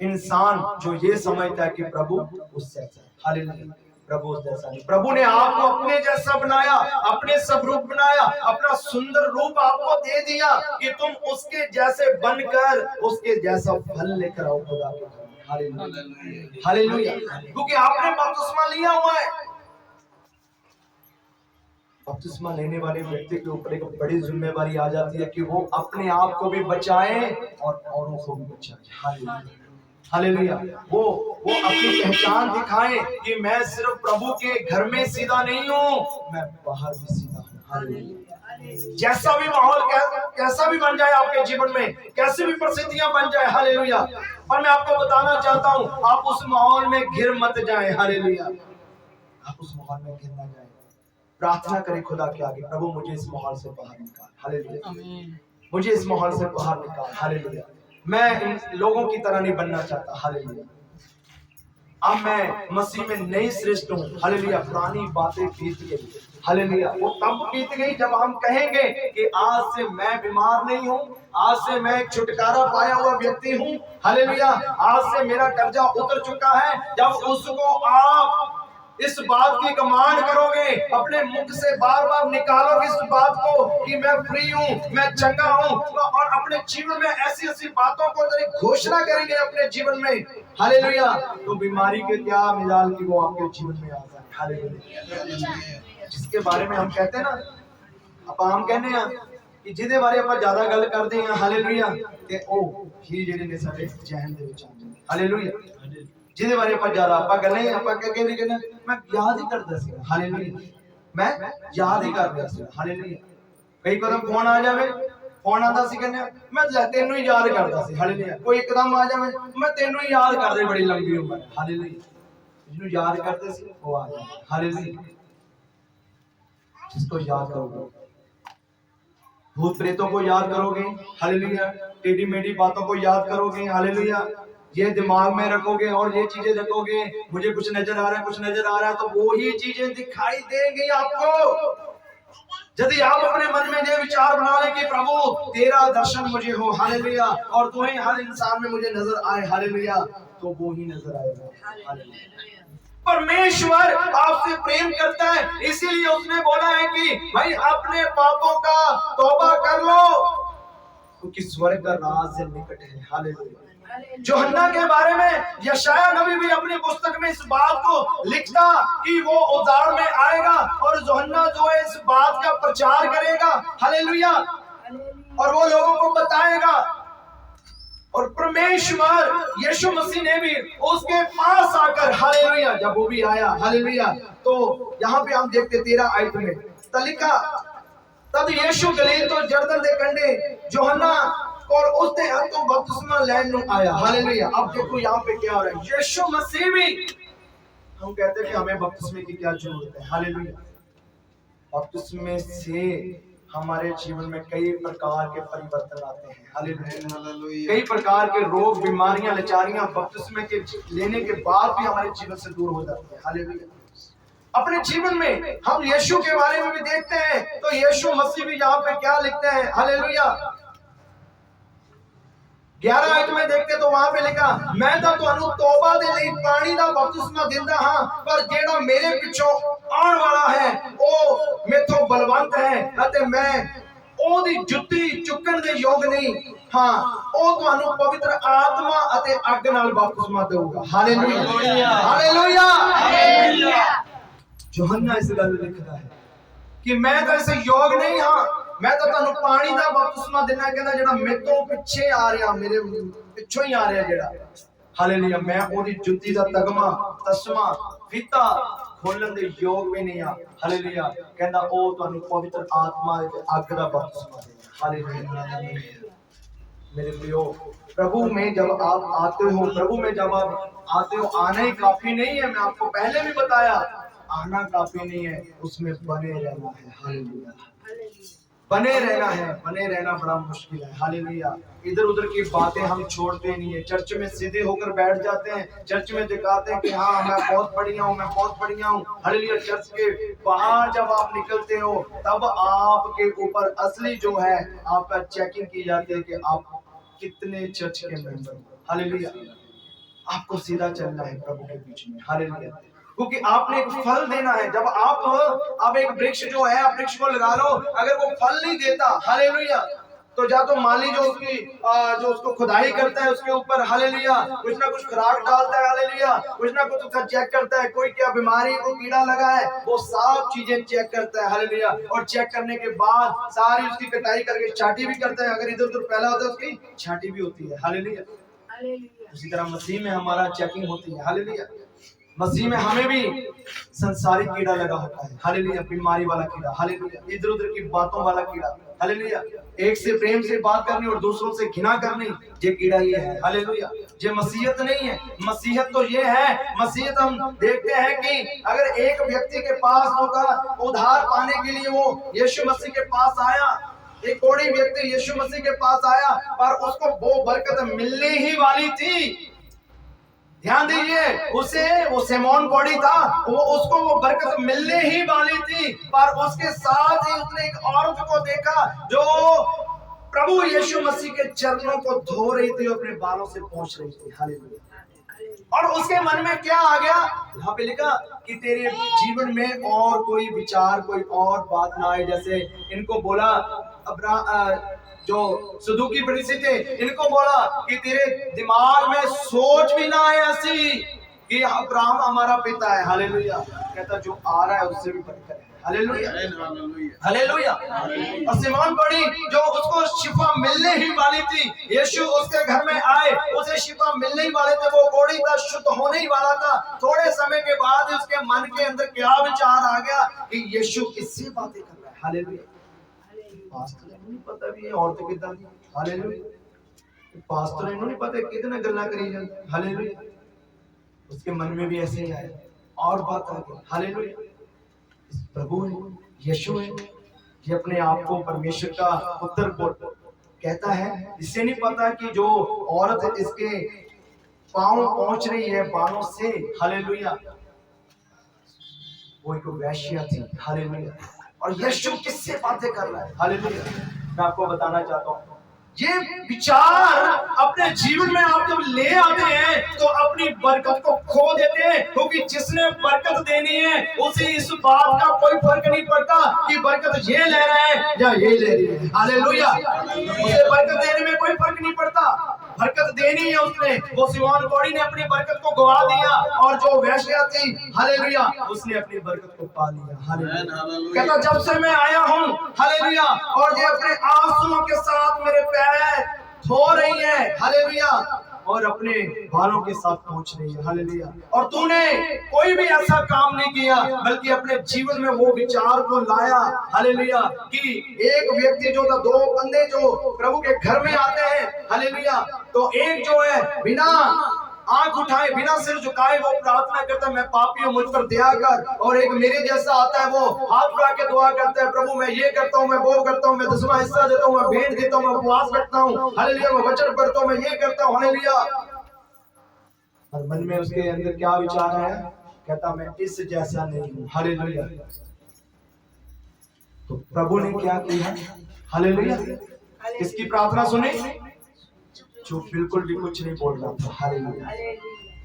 इंसान जो ये समझता है कि प्रभु उससे अच्छा है। हालेलुया। प्रभु उस जैसा नहीं। प्रभु ने आपको अपने जैसा बनाया, अपने स्वरूप बनाया, अपना सुंदर रूप आपको दे दिया कि तुम उसके जैसे बनकर उसके जैसा फल लेकर आओ खुदा के घर में। हालेलुया। हालेलुया। क्योंकि आपने बपतिस्मा लिया हुआ है। बपतिस्मा लेने वाले व्यक्ति के ऊपर एक बड़ी जिम्मेवारी आ जाती है कि वो अपने आप को भी बचाए और औरों को भी बचाए। हालेलुया। हालेलुया। वो अपनी पहचान दिखाएं कि मैं सिर्फ प्रभु के घर में सीधा नहीं हूँ, मैं बाहर भी सीधा हूँ। हालेलुया। जैसा भी माहौल कैसा भी बन जाए आपके जीवन में, कैसी भी परिस्थितियां बन जाए, हालेलुया, पर मैं आपको बताना चाहता हूँ, आप उस माहौल में घिर मत जाए। हालेलुया। आप उस माहौल में घिर ना जाए। प्रार्थना करें खुदा के आगे, प्रभु मुझे इस माहौल से बाहर निकाल। हालेलुया। मुझे इस माहौल से बाहर निकाल। हालेलुया। मैं इन लोगों की तरह नहीं बनना चाहता। हालेलुया। अब मैं मसीह में नई श्रेष्ठ हूँ। हालेलुया। पुरानी बातें बीत गई। हालेलुया। वो तब बीत गई जब हम कहेंगे कि आज से मैं बीमार नहीं हूँ, आज से मैं छुटकारा पाया हुआ व्यक्ति हूँ। हालेलुया। आज से मेरा कर्जा उतर चुका है। जब उसको आप इस बात की कमांड करोगे, अपने मुख से बार बार निकालोगे इस बात को कि मैं फ्री हूँ, मैं चंगा हूँ, और अपने जीवन में ऐसी ऐसी बातों को घोषणा करेंगे अपने जीवन में। हालेलुया। तो बीमारी के क्या मिजाल की वो आपके जीवन में आ जाए। हालेलुया। जिसके बारे में हम कहते हैं ना, ਆਪਾਂ हम कहने हैं कि ਜਿਹਦੇ ਬਾਰੇ ਆਪਾਂ ਜ਼ਿਆਦਾ ਗੱਲ ਕਰਦੇ ਹਾਂ, ਹਾਲੇਲੂਇਆ, ਤੇ ਉਹ ਹੀ ਜਿਹੜੇ ਨੇ ਸਾਡੇ ਜਹਨ ਦੇ ਵਿੱਚ ਆਉਂਦੇ ਨੇ। ਹਾਲੇਲੂਇਆ। ਜਿਹਦੇ ਬਾਰੇ ਆਪਾਂ ਜ਼ਿਆਦਾ ਆਪਾਂ ਗੱਲਾਂ ਆਪਾਂ ਕਹਿੰਦੇ ਮੈਂ ਯਾਦ ਹੀ ਕਰਦਾ ਸੀ। ਹਾਲੇਲੂਇਆ। ਮੈਂ ਯਾਦ ਹੀ ਕਰ ਰਿਹਾ ਸੀ। ਹਾਲੇਲੂਇਆ। ਕਈ ਕਦਮ ਫੋਨ ਆ ਜਾਵੇ, ਫੋਨ ਆਂਦਾ ਸੀ ਕਹਿੰਦੇ ਮੈਂ ਤੈਨੂੰ ਹੀ ਯਾਦ ਕਰਦਾ ਸੀ। ਹਾਲੇਲੂਇਆ। ਕੋਈ ਇੱਕਦਮ ਆ ਜਾਵੇ, ਮੈਂ ਤੈਨੂੰ ਹੀ ਯਾਦ ਕਰਦੇ, ਬੜੀ ਲੰਬੀ ਉਮਰ। ਹਾਲੇਲੂਇਆ। ਜਿਹਨੂੰ याद करते थे वो आ जाए। हालेलुया। जिसको याद करोगे, भूत प्रेतों को याद करोगे, हालेलुया, टेढ़ी मेढ़ी बातों को याद करोगे, हालेलुया, ये दिमाग में रखोगे और ये चीजें रखोगे, मुझे कुछ नजर आ रहा है, कुछ नजर आ रहा है, तो वो ही चीजें दिखाई देंगी आपको। यदि आप अपने मन में ये विचार बना लें कि प्रभु तेरा दर्शन मुझे हो, हालेलुया, और तुम्हें हर इंसान में मुझे नजर आए, हालेलुया, तो वो ही नजर आएगा। हालेलुया। परमेश्वर आपसे प्रेम करता है, इसीलिए उसने बोला है कि भाई अपने पापों का तौबा कर लो, क्योंकि स्वर्ग का राज निकट है। हालेलुया। यूहन्ना के बारे में यशायाह नबी भी अपनी पुस्तक में इस बात को लिखता कि वो उद्धार में आएगा और यूहन्ना जो है इस बात का प्रचार करेगा। हालेलुया। और वो लोगों को बताएगा। और परमेश्वर यीशु मसीह ने भी उसके पास आकर, हालेलुया, जब वो भी आया, हालेलुया, तो यहाँ पे हम देखते 13 आयत में तलिका तब यीशु गलील तो जर्दन दे कंडे यूहन्ना और उसने हत्थों बपतिस्मा लेने आया। हालेलुया। अब देखो यहाँ पे क्या हो रहा है। यीशु मसीह भी, हम कहते हैं कि हमें बपतिस्मे की क्या जरूरत है। हालेलुया। बपतिस्मे से हमारे जीवन में कई प्रकार के परिवर्तन आते हैं। हालेलुया। कई प्रकार के रोग, बीमारियां, लाचारियां बपतिस्मे के लेने के बाद भी हमारे जीवन से दूर हो जाती है। हालेलुया। अपने जीवन में हम यीशु के बारे में भी देखते हैं, तो यीशु मसीह भी यहाँ पे क्या लिखते हैं। हालेलुया। 11 आयत में देखते तो वहां पे लिखा, मैं तो ਤੁਹਾਨੂੰ तौबा ਦੇ ਲਈ ਪਾਣੀ ਦਾ ਬਪਤਿਸਮਾ ਦਿੰਦਾ ਹਾਂ, ਪਰ ਜਿਹੜਾ ਮੇਰੇ ਪਿੱਛੋਂ ਆਉਣ ਵਾਲਾ ਹੈ ਉਹ ਮੇਥੋਂ ਬਲਵੰਤ ਹੈ ਅਤੇ ਮੈਂ ਉਹਦੀ ਜੁੱਤੀ ਚੁੱਕਣ ਦੇ ਯੋਗ ਨਹੀਂ ਹਾਂ। ਉਹ ਤੁਹਾਨੂੰ ਪਵਿੱਤਰ ਆਤਮਾ ਅਤੇ ਅੱਗ ਨਾਲ ਬਪਤਿਸਮਾ ਦੇਊਗਾ। ਹਾਲੇਲੂਇਆ। ਹਾਲੇਲੂਇਆ। ਹਾਲੇਲੂਇਆ। यूहन्ना इस गल लिखता है कि मैं तो इस योग नहीं हाँ, मैं तो ਤੁਹਾਨੂੰ ਪਾਣੀ ਦਾ ਬਪਤਿਸਮਾ ਦੇਣਾ, ਕਹਿੰਦਾ ਜਿਹੜਾ ਮੇਰੇ ਤੋਂ ਪਿੱਛੇ ਆ ਰਿਹਾ, ਮੇਰੇ ਪਿੱਛੋਂ ਹੀ ਆ ਰਿਹਾ ਜਿਹੜਾ, हालेलुया। मैं ओदी जुत्ती दा तगमा तस्मा फीता खोलन दे योग भी नहीं आ। हालेलुया। कहंदा ओ तुहानू पवित्र आत्मा दे अग दा बपतिस्मा देगा। हालेलुया। मेरे प्रियो, प्रभु में जब आप आते हो, प्रभु में जब आप आते हो, आना ही काफी नहीं है। मैं आपको पहले भी बताया, आना काफी नहीं है, उसमें बने रहना है। हालेलुया। बने रहना है। बने रहना बड़ा मुश्किल है। हालेलुया। इधर उधर की बातें हम छोड़ते नहीं है। चर्च में सीधे होकर बैठ जाते हैं, चर्च में दिखाते हैं कि हाँ मैं बहुत बढ़िया हूँ, मैं बहुत बढ़िया हूँ। हालेलुया। चर्च के बाहर जब आप निकलते हो, तब आपके ऊपर असली जो है आपका चेकिंग की जाती है कि आप कितने चर्च के मेंबर हो। हालेलुया। आपको सीधा चलना है प्रभु के बीच में। हालेलुया। क्योंकि आपने एक फल देना है। जब आप एक वृक्ष जो है, आप वृक्ष को लगा लो, अगर वो फल नहीं देता, हालेलुया, तो जा तो माली जो उसको खुदाई करता है उसके ऊपर, हालेलुया, कुछ ना कुछ खुराक डालता है, हालेलुया, कुछ ना कुछ उसका चेक करता है, कोई क्या बीमारी को कीड़ा लगा है, वो सब चीजें चेक करता है। हालेलुया। और चेक करने के बाद सारी उसकी कटाई करके छांटी भी करता है। अगर इधर उधर फैला होता है उसकी छांटी भी होती है। हालेलुया। उसी तरह मसीह में हमारा चेकिंग होती है। हालेलुया। मसीह में हमें भी संसारिक कीड़ा लगा होता है। हालेलुया। बीमारी वाला कीड़ा, हालेलुया, इधर उधर की बातों वाला कीड़ा, हालेलुया, एक से प्रेम से बात करनी और दूसरों से घृणा करनी, ये कीड़ा ये है। हालेलुया। ये मसीहत नहीं है। मसीहत तो ये है, मसीहत हम देखते हैं कि अगर एक व्यक्ति के पास होगा, उद्धार पाने के लिए वो यीशु मसीह के पास आया, एक कोढ़ी व्यक्ति यीशु मसीह के पास आया, पर उसको वो बरकत मिलने ही वाली थी। ध्यान दीजिए, उसे वो सिमोन कोढ़ी था, उसको वो बरकत मिलने ही वाली थी, पर उसके साथ ही उसने एक औरत को देखा जो प्रभु यीशु मसीह के चरणों को धो रही थी, अपने बालों से पोंछ रही थी। हालेलुया। और उसके मन में क्या आ गया? यहाँ पे लिखा कि तेरे जीवन में और कोई विचार, कोई और बात ना आए। जैसे इनको बोला जो सदूकी फरीसी थे, इनको बोला कि तेरे दिमाग में सोच भी ना आए ऐसी कि अब्राहम हमारा पिता है। हालेलुया। कहता जो आ रहा है उससे भी बढ़कर है। हालेलुया। हालेलुया। और सिमोन कोढ़ी जो उसको शिफा मिलने ही वाली थी, यीशु उसके घर में आए, उसे शिफा मिलने ही वाले थे, वो कोढ़ी था, शुद्ध होने ही वाला था। थोड़े समय के बाद उसके मन के अंदर क्या विचार आ गया कि यीशु किससे बातें कर रहा है। हालेलुया। पास्टर इन्हों नहीं पता भी ये औरत कितना दी। हालेलुया। पास्टर इन्हों नहीं पता कितना गल्ला करी जाती। हालेलुया। उसके मन में भी ऐसे ही आया और बात आ गई। हालेलुया। प्रभु है, यीशु है, ये अपने आप को परमेश्वर का पुत्र कहता है। इसे नहीं पता कि जो औरत इसके पांव पहुंच रही है बालों से, हालेलुया, वो एक वैश्या थी। हालेलुया। और यीशु किससे बातें कर रहा है? हालेलुया। मैं आपको बताना चाहता हूँ, ये विचार अपने जीवन में आप जब ले आते हैं तो अपनी बरकत को खो देते हैं, क्योंकि जिसने बरकत देनी है उसे इस बात का कोई फर्क नहीं पड़ता कि बरकत ये ले रहा है या ये ले रही है। हालेलुया। उसे बरकत देने में कोई फर्क नहीं पड़ता, बरकत देनी है उसने। वो सिमोन कोढ़ी ने अपनी बरकत को गवा दिया, और जो वैश्या थी, हालेलुया, उसने अपनी बरकत को पा लिया। हालेलुया। कहता जब से मैं आया हूँ, हालेलुया, और ये अपने आंसुओं के साथ मेरे पैर धो रही है, हालेलुया, और अपने बालों के साथ पहुंच रही है। हालेलुया। और तूने कोई भी ऐसा काम नहीं किया, बल्कि अपने जीवन में वो विचार को लाया, हालेलुया, कि एक व्यक्ति जो था, दो बंदे जो प्रभु के घर में आते हैं, हालेलुया, तो एक जो है बिना आंख उठाए, बिना सिर झुकाए वो प्रार्थना करता है, मैं पापी हूं, मुझ पर दया कर। और एक मेरे जैसा आता है, वो हाथ उठा के दुआ करता है, प्रभु मैं ये करता हूं, मैं वो करता हूं, मैं 10वां हिस्सा देता हूं, मैं भेंट देता हूं, मैं उपवास करता हूं, हालेलुया, मैं वचन पढ़ता हूं, मैं ये करता हूं, हालेलुया। और मन में उसके अंदर क्या विचार है? कहता मैं इस जैसा नहीं हूं। हालेलुया। तो प्रभु ने क्या किया? हालेलुया। इसकी प्रार्थना सुनी, जो बिल्कुल भी कुछ नहीं बोल रहा था। हालेलुया।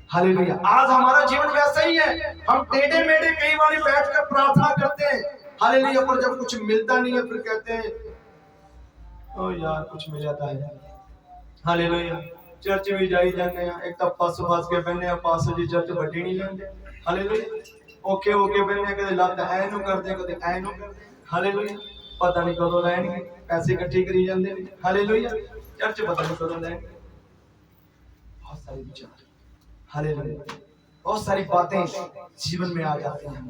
हालेलुया। आज हमारा जीवन वैसा ही है, हम टेढ़े मेढ़े कई बार बैठकर प्रार्थना करते हैं, हालेलुया, पर जब कुछ मिलता नहीं है फिर कहते हैं ओ यार कुछ मिल जाता है। हालेलुया। चर्च भी जाई जाते हैं, एक तो फस के बहने पास जी चर्च बड़ी नहीं लेंगे। हालेलुया। ओके ओके बहने कदे लत ऐ नु करदे, कदे ऐ नु करदे। हालेलुया। पता नहीं कदों लैणगे, पैसे इकट्ठे करी जांदे। हालेलुया। चर्च पता नहीं कदों लैणगे। बहुत सारे विचार, हालेलुया। बहुत सारी बातें जीवन में आ जाती हैं।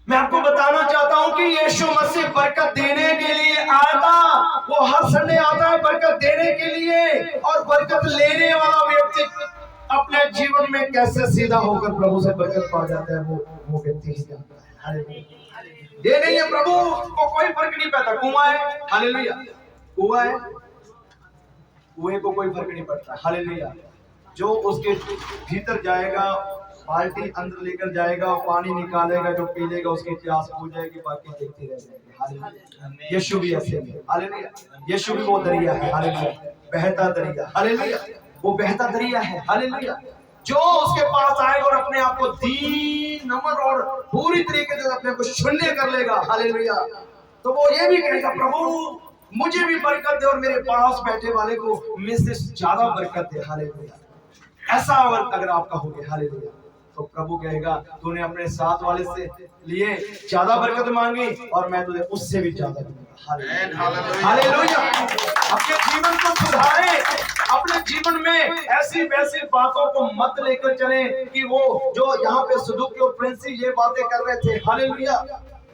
मैं आपको बताना चाहता हूं कि यीशु मसीह बरकत देने के लिए आया था। वो हर संडे आता है बरकत देने के लिए, और बरकत लेने वाला व्यक्ति अपने जीवन में कैसे सीधा होकर प्रभु से बरकत पा जाता है, वो व्यक्ति ही जानता है। हालेलुया। ये नहीं है प्रभु को कोई फर्क नहीं पड़ता, कुआं है, हालेलुया, कुआं है, कुएं को कोई फर्क नहीं पड़ता, हालेलुया। जो उसके भीतर जाएगा, बाल्टी अंदर लेकर जाएगा, पानी निकालेगा, जो पी लेगा उसकी प्यास बुझ जाएगी, बाकी देखते रह जाएंगे। हालेलुया। यीशु भी ऐसे है, हालेलुया। यीशु भी वो दरिया है, हालेलुया, बहता दरिया, हालेलुया, वो बहता दरिया है, हालेलुया। जो उसके पास आएगा और अपने आप को दीन नम्र और पूरी तरीके से अपने को शून्य कर लेगा, हालेलुया, तो वो ये भी कहेगा प्रभु मुझे भी बरकत दे और मेरे पास बैठे वाले को मुझसे ज्यादा बरकत दे, हालेलुया। ऐसा अगर आपका हो गया, हालेलुया, तो प्रभु कहेगा तूने अपने साथ वाले से लिए ज्यादा बरकत मांगी और मैं तुझे उससे भी ज्यादा दूंगा, हालेलुया। अपने जीवन को सुधारे, अपने जीवन में ऐसी वैसी बातों को मत लेकर चले कि वो जो यहाँ पे सदूकी और फरीसी ये बातें कर रहे थे, हालेलुया।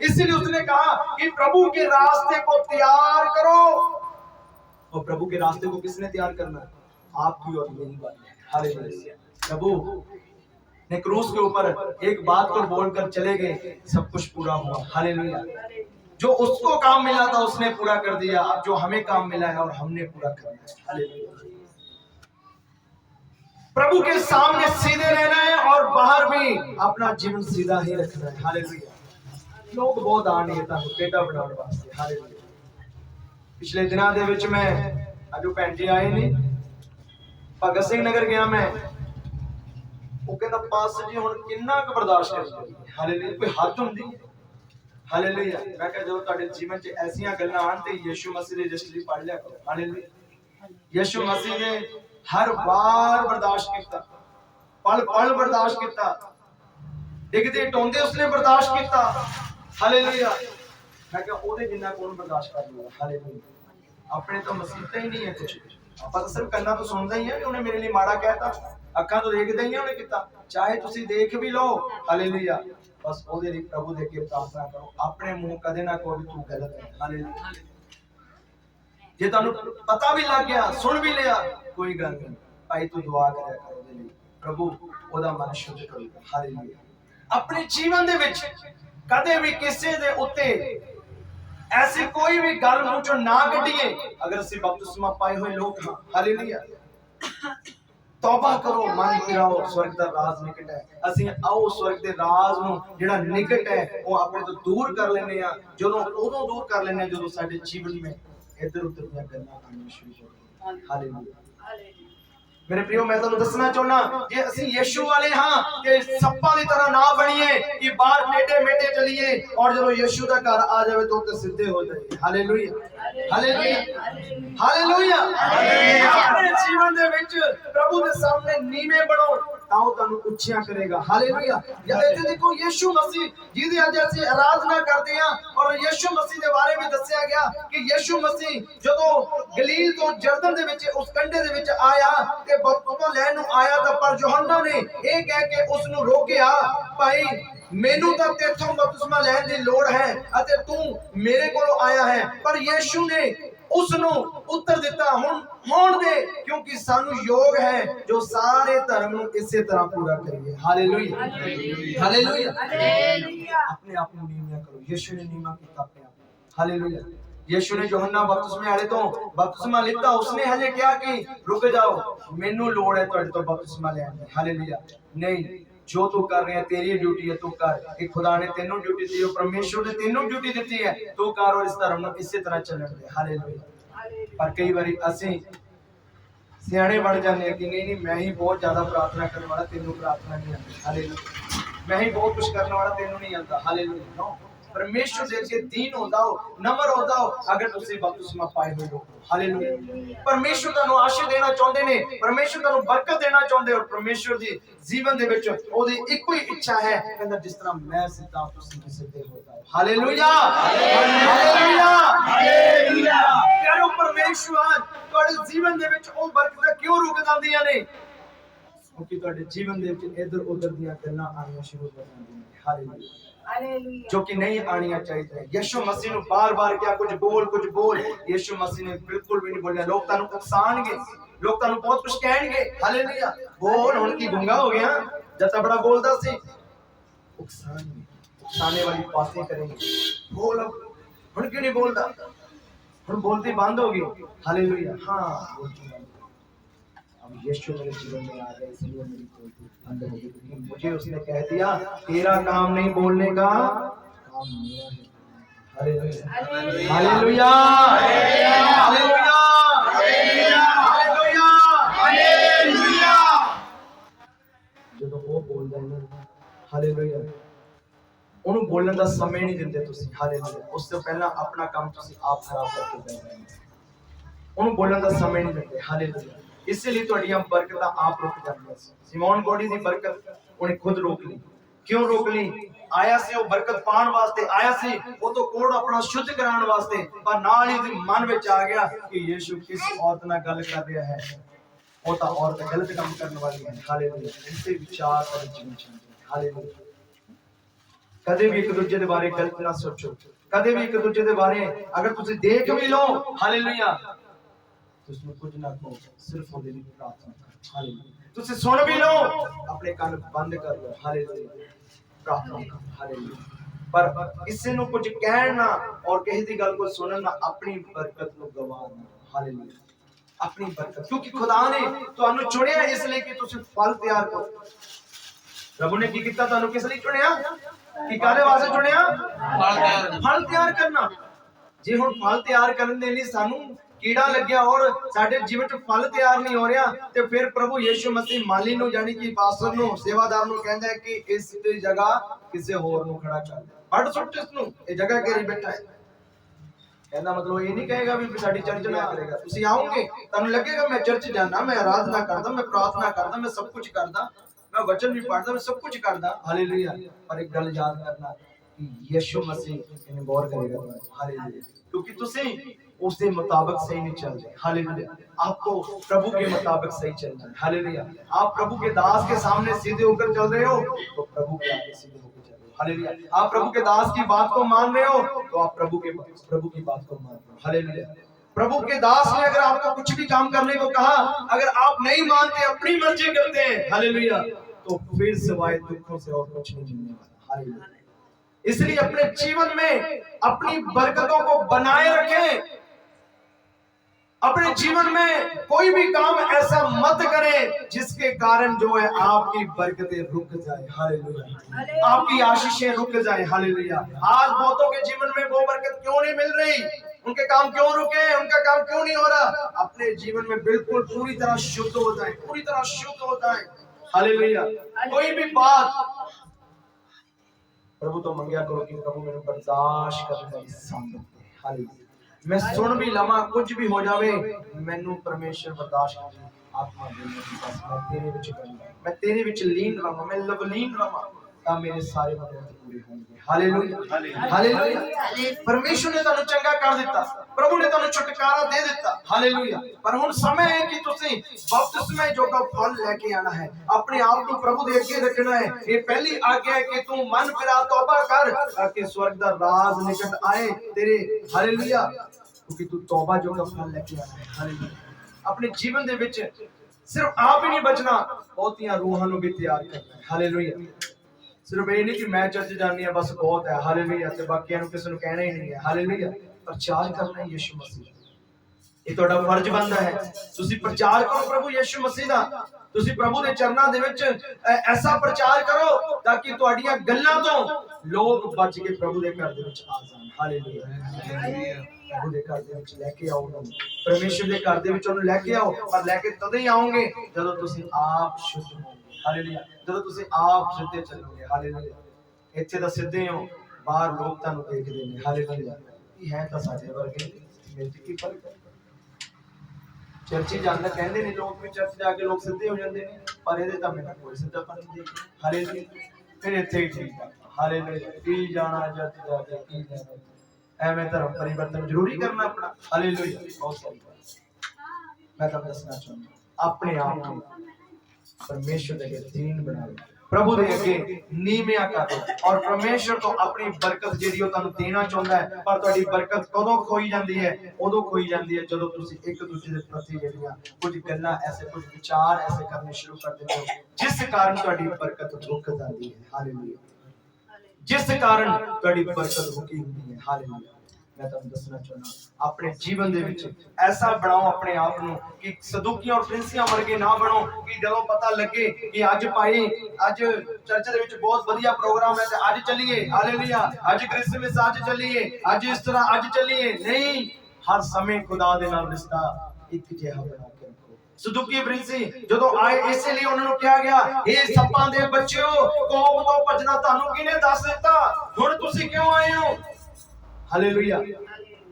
इसीलिए उसने कहा कि प्रभु के रास्ते को तैयार करो। और प्रभु के रास्ते को किसने तैयार करना है? आपकी और मेरी बात है, हालेलुया। प्रभु ने क्रूस के ऊपर एक बात को बोलकर चले गए, सब कुछ पूरा हुआ, हालेलुया। जो उसको काम मिला था उसने पूरा कर दिया, अब जो हमें काम मिला है और हमने पूरा करना है, हालेलुया। प्रभु के सामने सीधे रहना है और बाहर भी अपना जीवन सीधा ही रखना है, हालेलुया। लोग बहुत आनेता बेटा बनाने वास्ते, हालेलुया। पिछले दिनों दे विच मैं अजो भैन जी आए नहीं, भगत सिंह नगर गया मैं, वो कहता पास जी हुण किन्ना क बर्दाश्त करेंगे, हालेलुया, कोई हद हुंदी, हालेलुया। मैं कहा जो तुहाडे जीवन च ऐसियां गल्लां आन ते यीशु मसीह दी रजिस्ट्री पढ़ लिया करो, हालेलुया। यीशु मसीह ने हर बार बर्दाश्त किया, पल पल बर्दाश्त किया, डिगदे टोंदे उसने बर्दाश्त किया, हालेलुया। मैं क्या ओदे जिन्ना कौन बर्दाश्त कर लूगा, हालेलुया। अपने तो मसीबत ही नहीं है कुछ, ਆਪਾਂ ਤਾਂ ਸਿਰਫ ਕੰਨਾਂ ਤੋਂ ਸੁਣਦੇ ਹੀ ਆ ਕਿ ਉਹਨੇ ਮੇਰੇ ਲਈ ਮਾੜਾ ਕਹਿਤਾ, ਅੱਖਾਂ ਤੋਂ ਦੇਖਦੇ ਹੀ ਆ ਉਹਨੇ ਕੀਤਾ, ਚਾਹੇ ਤੁਸੀਂ ਦੇਖ ਵੀ ਲਓ, ਹਾਲੇਲੂਇਆ। ਬਸ ਉਹਦੇ ਲਈ ਪ੍ਰਭੂ ਦੇ ਅੱਗੇ ਪ੍ਰਾਰਥਨਾ ਕਰੋ, ਆਪਣੇ ਮੂੰਹ ਕਦੇ ਨਾ ਕਹੋ ਵੀ ਤੂੰ ਗਲਤ ਹੈ, ਹਾਲੇਲੂਇਆ। ਜੇ ਤੁਹਾਨੂੰ ਪਤਾ ਵੀ ਲੱਗ ਗਿਆ, ਸੁਣ ਵੀ ਲਿਆ, ਕੋਈ ਗੱਲ ਨਹੀਂ, ਭਾਈ ਤੂੰ ਦੁਆ ਕਰਿਆ ਕਰ ਉਹਦੇ ਲਈ, ਪ੍ਰਭੂ ਉਹਦਾ ਮਨ ਸ਼ੁੱਧ ਕਰੂਗਾ, ਹਾਲੇਲੂਇਆ। ਆਪਣੇ ਜੀਵਨ ਦੇ ਵਿੱਚ ਕਦੇ ਵੀ ਕਿਸੇ ਦੇ ਉੱਤੇ ऐसी कोई भी गल मुंह चों ना कढिए। अगर ਅਸੀਂ बपतिस्मा पाए हुए लोग हां, हालेलुया, तौबा करो, मन फिराओ, स्वर्ग दा राज निकट है। ਅਸੀਂ आओ स्वर्ग दे राज ਨੂੰ ਜਿਹੜਾ ਨਿਕਟ ਹੈ ਉਹ ਆਪਣੇ ਤੋਂ ਦੂਰ ਕਰ ਲੈਨੇ ਆ। ਜਦੋਂ ਉਦੋਂ ਦੂਰ ਕਰ ਲੈਨੇ ਆ ਜਦੋਂ ਸਾਡੇ ਜੀਵਨ में इधर उधर ਦੀਆਂ ਗੱਲਾਂ ਆਉਣੀਆਂ ਸ਼ੁਰੂ ਹੋ ਜਾਣ, ਹਾਲੇਲੁया। मेरे प्रियो मैं तुहानू दसना चाहना जे असी यीशु वाले हां कि सप्पां दी तरह ना बणीए कि बाहर टेढ़े मेढ़े चलिए और जब यीशु दा घर आ जावे तो ते सीधे हो जाइए, हालेलुया, हालेलुया, हालेलुया। अपने जीवन दे विच प्रभु दे सामने नीवे बनो तां ओह तुहानू ਉੱਚਿਆਂ करेगा, हालेलुया। जब इत्थे देखो यीशु मसीह जिहदी अज असी आराधना करदे हां और यीशु मसीह दे बारे में दस्सिया गया कि यीशु मसीह जदों गलील तो जरदन दे विच उस कंढे दे विच आया ते बपतिस्मा लैण नूं आया तां पर यूहन्ना ने ਇਹ ਕਹਿ ਕੇ ਉਸ ਨੂੰ ਰੋਕਿਆ, ਭਾਈ ਮੈਨੂੰ ਤਾਂ ਤੇਥੋਂ ਬਪਤਿਸਮਾ ਲੈਣ ਦੀ ਲੋੜ ਹੈ ਅਤੇ ਤੂੰ ਮੇਰੇ ਕੋਲੋਂ ਆਇਆ ਹੈ। ਪਰ ਯੀਸ਼ੂ ਨੇ ਉਸ ਨੂੰ ਉੱਤਰ ਦਿੱਤਾ, ਹੁਣ ਹੋਣ ਦੇ, ਕਿਉਂਕਿ ਸਾਨੂੰ ਯੋਗ ਹੈ ਜੋ ਸਾਰੇ ਧਰਮ ਨੂੰ ਇਸੇ ਤਰ੍ਹਾਂ ਪੂਰਾ ਕਰੀਏ, ਹਾਲੇਲੂਇਆ, ਹਾਲੇਲੂਇਆ, ਹਾਲੇਲੂਇਆ। ਆਪਣੇ ਆਪ ਨੂੰ ਨੀਵਾਂ ਕਰੋ, ਯੀਸ਼ੂ ਨੇ ਨੀਵਾਂ ਕੀਤਾ ਆਪਣੇ ਆਪ ਨੂੰ, ਹਾਲੇਲੂਇਆ। यीशु ने यूहन्ना बपतिस्मे वाले तो बपतिस्मा लिता, उसने हजे कहा कि रुक जाओ, मेनू लोड़ है तुहाडे तो बपतिस्मा लैण दी, हालेलुया। नहीं, जो तू कर रहा है तेरी ड्यूटी है, तू कर। एक खुदा ने तेनू ड्यूटी दी, परमेश्वर ने तेनू ड्यूटी दी है, तू कर और इस धर्म नूं इसी तरह चलण दे, हालेलुया। पर कई बारी असीं सियाणे बन जाने कि नहीं नहीं मैं ही बहुत ज्यादा प्रार्थना करने वाला, तेनू प्रार्थना नहीं आती, हालेलुया। मैं ही बहुत कुछ करने वाला, तेनू नहीं आता, हालेलुया। नो, परमेश्वर दे के दीन हो जाओ, नम्र हो जाओ अगर तुसी बपतिस्मा पाए हुए हो, हालेलुया। परमेश्वर तुहानू आशीष देना चाहते ने, परमेश्वर तुहानू बरकत देना चाहते हो। परमेश्वर दी जीवन दे विच ओदी इक्को ही इच्छा है, कहंदा जिस तरह मैं सीधा तुसी भी सीधे हो जाओ, हालेलुया, हालेलुया, हालेलुया। प्यारो परमेश्वर तुहाडे जीवन दे विच ओ बरकतां क्यों रुक जांदियां ने? क्योंकि ਤੁਹਾਡੇ ਜੀਵਨ ਦੇ ਵਿੱਚ ਇੱਧਰ ਉੱਧਰ ਦੀਆਂ ਗੱਲਾਂ ਆਉਣੀਆਂ ਸ਼ੁਰੂ ਹੋ ਜਾਂਦੀਆਂ ਨੇ। ਹਾਲੇਲੂਇਆ। जो कि नहीं आनिया चाहिए। यीशु मसीह ने बार-बार क्या कुछ बोल यीशु मसीह ने बिल्कुल भी नहीं बोलिया। लोग तानू उकसाणगे, लोग तानू बहुत कुछ कहेंगे। हालेलुया। बोल हुण की गूंगा हो गया, जब बड़ा बोलदा सी उकसाणगे, उकसाने वाली बातें करेंगे। बोल हुण क्यों नहीं बोलदा, हुण बोलती बंद हो गई। हालेलुया। हां बोलती बंद। अब यीशु मेरे जीवन में आ गए, इसलिए मेरी बोलती बंद हो गई। मुझे उसने कह दिया तेरा काम नहीं बोलने का, काम मेरा है। Hallelujah hallelujah hallelujah hallelujah hallelujah. ਜਦੋਂ ਉਹ ਬੋਲਦਾ ਹੈ ਨਾ ਹਾਲੇਲੂਇਆ, ਉਹਨੂੰ ਬੋਲਣ ਦਾ ਸਮੇਂ ਨਹੀਂ ਦਿੰਦੇ ਤੁਸੀਂ। ਹਾਲੇਲੂਇਆ। ਉਸ ਤੋਂ ਪਹਿਲਾਂ ਆਪਣਾ ਕੰਮ ਤੁਸੀਂ ਆਪ ਖਰਾਬ ਕਰਕੇ ਬੈਠ ਜਾਂਦੇ, ਉਹਨੂੰ ਬੋਲਣ ਦਾ ਸਮੇਂ ਨਹੀਂ ਦਿੰਦੇ। ਹਾਲੇਲੂਇਆ। इसलिए ਤੁਹਾਡੀਆਂ ਬਰਕਤਾਂ ਆਪ ਰੁਕ ਜਾਂਦੀਆਂ ਸੀ। ਸਿਮੋਨ ਕੋੜੀ ਦੀ ਬਰਕਤ ਉਹਨੇ ਖੁਦ ਰੋਕ ਲਈ। क्यों रोक ली? आया से वो बरकत पाने वास्ते आया सी, वो तो कोड़ अपना शुद्ध कराने वास्ते, पर नाल ही मन विच आ गया कि यीशु किस औरत नाल गल कर रहा है, वो तो औरत गलत काम करने वाली है। हालेलुया। इसे विचार कर जीवन चाहिए। हालेलुया। कदे भी एक दूजे के बारे गलत ना सोचो, कदे भी एक दूजे के बारे अगर तुसी देख भी लो हालेलुया तो उसमें कुछ ना कहो, सिर्फ वो दिन प्रार्थना करो। हालेलुया। तुसी सुन भी लो, अपने कान बंद कर लो। हालेलुया। प्रार्थना करो। हालेलुया। पर इससे नु कुछ कहना और किसी दी गल को सुनना अपनी बरकत नु गवाना। हालेलुया। अपनी बरकत, क्योंकि खुदा ने ਤੁਹਾਨੂੰ ਚੁਣਿਆ ਇਸ ਲਈ ਕਿ ਤੁਸੀਂ ਫਲ ਤਿਆਰ ਕਰੋ। प्रभु ने की ਕੀਤਾ, ਤੁਹਾਨੂੰ ਕਿਸ ਲਈ ਚੁਣਿਆ? ਕੀ ਕਾਹਦੇ ਵਾਸਤੇ ਚੁਣਿਆ? ਫਲ ਤਿਆਰ ਕਰਨਾ। ਜੇ ਹੁਣ ਫਲ ਤਿਆਰ ਕਰਨ ਦੇ ਲਈ ਸਾਨੂੰ ਕੀੜਾ ਲੱਗਿਆ और ਸਾਡੇ ਜੀਵਨ ਚ ਫਲ ਤਿਆਰ ਨਹੀਂ ਹੋ ਰਿਹਾ, ਤੇ ਫਿਰ ਪ੍ਰਭੂ ਯੀਸ਼ੂ ਮਸੀਹ ਮਾਲੀ ਨੂੰ ਯਾਨੀ ਕਿ ਪਾਸਟਰ ਨੂੰ, ਸੇਵਾਦਾਰ ਨੂੰ ਕਹਿੰਦਾ ਹੈ ਕਿ ਇਸ ਦੀ ਜਗ੍ਹਾ ਕਿਸੇ ਹੋਰ ਨੂੰ ਖੜਾ ਕਰ ਦੇ, ਵੱਢ ਸੁੱਟ ਇਸ ਨੂੰ, ਇਹ ਜਗ੍ਹਾ ਘੇਰੀ ਬੈਠਾ ਹੈ। कहना मतलब ये नहीं कहेगा भी साड़ी चर्च ना करेगा। तुसी आओगे, ਤੁਹਾਨੂੰ लगेगा मैं चर्च जाना, मैं आराधना करदा, मैं प्रार्थना करदा, मैं सब कुछ करदा, मैं वचन भी पढ़दा, मैं सब कुछ करदा। हालेलुया। पर एक गल याद करना कि यीशु मसीह इन्हें गौर करेगा। हालेलुया। क्योंकि तुसी उसके मुताबिक सही नहीं चल रहे। हालेलुया। आपको प्रभु के मुताबिक सही चलना है। हालेलुया। आप प्रभु के दास के सामने सीधे होकर चल रहे हो तो प्रभु के आगे सीधे होकर चल रहे हो। हालेलुया। आप प्रभु के दास की बात को मान रहे हो तो आप प्रभु की बात को मान रहे हो। हालेलुया। प्रभु के दास ने अगर आपको कुछ भी काम करने को कहा, अगर आप नहीं मानते, अपनी मर्जी करते हैं, हालेलुया, तो फिर सिवाय दुखों से और कुछ नहीं मिलने वाला। हालेलुया। इसलिए अपने जीवन में अपनी बरकतों को बनाए रखें। अपने जीवन में कोई भी काम ऐसा मत करें जिसके कारण जो है आपकी बरकतें रुक जाए। हालेलुया। आपकी आशीषें रुक जाए। हालेलुया। आज बहुतों के जीवन में वो बरकत क्यों नहीं मिल रही, उनके काम क्यों रुके, उनका काम क्यों नहीं हो रहा? अपने जीवन में बिल्कुल पूरी तरह शुद्ध हो जाए, पूरी तरह शुद्ध हो जाए। हालेलुया। कोई भी बात प्रभु तो मंगया करो कि प्रभु मेरे बर्दाश्त करने की सामर्थ दे। हालेलुया। मैं सुन भी लवा, कुछ भी हो जावे, मैनू परमेश्वर बर्दाश्त करे। आत्मा दे मेरी, बस मैं तेरे विच बना, मैं तेरे विच लीन रहा, मैं लवलीन रहा, तब मेरे सारे मनोरथ पूरे होंगे। Hallelujah hallelujah. परमेश्वर ने तुहानू चंगा कर दिता, प्रभु ने तुहानू छुटकारा दे दिता। हालेलुया। पर हुण समय है कि तुसीं बपतिस्मे जोगा फल लेके आना है, अपने आप को प्रभु दे अगे रखना है। ये पहली आज्ञा है कि तू मन फिरा तौबा कर ताकि स्वर्ग दा राज निकट आए तेरे। हालेलुया। क्योंकि तू तौबा जोगा फल लेके आना है। हालेलुया। अपने जीवन दे विच सिर्फ आप ही नहीं बचना, बहुतियां रूहां नू भी तैयार करना है। हालेलुया। सिर्फ ये नहीं कि मैं चर्च जानी है बस बहुत है। हालेलुया। ते बाकियां नू किसी नू कहना ही नहीं है। हालेलुया। प्रचार करना है यीशु मसीह, ये ਤੁਹਾਡਾ फर्ज बनता है। ਤੁਸੀਂ प्रचार करो प्रभु यीशु मसीह दा, ਤੁਸੀਂ प्रभु ਦੇ ਚਰਨਾਂ ਦੇ ਵਿੱਚ ऐसा प्रचार करो ताकि ਤੁਹਾਡੀਆਂ ਗੱਲਾਂ ਤੋਂ ਲੋਕ ਬਚ ਕੇ प्रभु ਦੇ ਘਰ ਦੇ ਵਿੱਚ ਆ ਜਾਣ। ਹਾਲੇਲੂਇਆ। प्रभु ਦੇ ਘਰ ਦੇ ਵਿੱਚ ਲੈ ਕੇ ਆਓ ਉਹਨੂੰ, ਪਰਮੇਸ਼ਰ ਦੇ ਘਰ ਦੇ ਵਿੱਚ ਉਹਨੂੰ ਲੈ ਕੇ ਆਓ। ਪਰ ਲੈ ਕੇ ਤਦੋਂ ਹੀ ਆਓਗੇ ਜਦੋਂ ਤੁਸੀਂ ਆਪ ਸ਼ੁੱਧ ਹੋਵੋਗੇ। ਹਾਲੇਲੂਇਆ। ਜਦੋਂ ਤੁਸੀਂ ਆਪ ਸਿੱਧੇ ਚੱਲੋਗੇ। ਹਾਲੇਲੂਇਆ। ਇੱਥੇ ਤਾਂ ਸਿੱਧੇ ਹੋ, ਬਾਹਰ ਲੋਕ ਤੁਹਾਨੂੰ ਦੇਖਦੇ ਨੇ। ਹਾਲੇਲੂਇਆ। ਇਹ ਹੈ ਤਾਂ ਸਾਡੇ ਵਰਗੇ, ਮੇਰੇ ਤੇ ਕੀ ਫਰਕ ਹੈ? चर्ची जाना कहते नहीं लोग, भी चर्च जाके लोग सीधे हो जाते हैं, पर ये तो मैंने कोई सीधापन नहीं देखा। हालेलुया। फिर इत्थे ही ठीक है। हालेलुया। की जाना चर्च जाके की जाना, एवें धर्म परिवर्तन जरूरी करना अपना। हालेलुया। बहुत सही बात मैं तुहानू दसना चाहूंगा, अपने आप को परमेश्वर के दीन बना लो, प्रभु दे अगे नीवियां कर दो। और परमेश्वर तो अपनी बरकत ਜਿਹੜੀ ਉਹ ਤੁਹਾਨੂੰ ਦੇਣਾ ਚਾਹੁੰਦਾ ਹੈ, ਪਰ ਤੁਹਾਡੀ ਬਰਕਤ ਕਦੋਂ ਖੋਈ ਜਾਂਦੀ ਹੈ? ਉਦੋਂ ਖੋਈ ਜਾਂਦੀ ਹੈ ਜਦੋਂ ਤੁਸੀਂ ਇੱਕ ਦੂਜੇ ਦੇ ਪ੍ਰਤੀ ਜਿਹੜੀਆਂ ਕੁਝ ਗੱਲਾਂ ਐਸੇ ਕੁਝ ਵਿਚਾਰ ਐਸੇ ਕਰਨੇ ਸ਼ੁਰੂ ਕਰ ਦਿੰਦੇ ਹੋ ਜਿਸ ਕਾਰਨ ਤੁਹਾਡੀ ਬਰਕਤ ਰੁਕ ਜਾਂਦੀ ਹੈ। ਹਾਲੇਲੂਇਆ। जिस कारण ਤੁਹਾਡੀ ਬਰਕਤ ਰੁਕੀ ਹੁੰਦੀ ਹੈ। ਹਾਲੇਲੂਇਆ। मैं तुम दसना चाहना अपने जीवन दे विच ऐसा बनाओ अपने आप ਨੂੰ कि सदूकियां और फरीसियां वर्गे ना बनो कि ਜਦੋਂ पता लगे कि ਅੱਜ ਭਾਈ ਅੱਜ ਚਰਚ ਦੇ ਵਿੱਚ ਬਹੁਤ ਵਧੀਆ ਪ੍ਰੋਗਰਾਮ ਹੈ ਤੇ ਅੱਜ ਚੱਲੀਏ। ਹਾਲੇਲੂਇਆ। ਅੱਜ ਕ੍ਰਿਸਮਸ ਅੱਜ ਚੱਲੀਏ, ਅੱਜ ਇਸ ਤਰ੍ਹਾਂ ਅੱਜ ਚੱਲੀਏ। ਨਹੀਂ, ਹਰ ਸਮੇਂ ਖੁਦਾ ਦੇ ਨਾਲ ਰਿਸ਼ਤਾ ਇੱਕ ਜਿਹਾ ਬਣਾ ਕੇ ਰੱਖੋ। सदूकी फरीसी ਜਦੋਂ ਆਏ ਇਸੇ ਲਈ ਉਹਨਾਂ ਨੂੰ ਕਿਹਾ ਗਿਆ, ਇਹ ਸੱਪਾਂ ਦੇ ਬੱਚਿਓ, ਕੌਮ ਤੋਂ ਭੱਜਣਾ ਤੁਹਾਨੂੰ ਕਿਹਨੇ ਦੱਸ ਦਿੱਤਾ? ਹੁਣ ਤੁਸੀਂ ਕਿਉਂ ਆਏ ਹੋ? हालेलुया।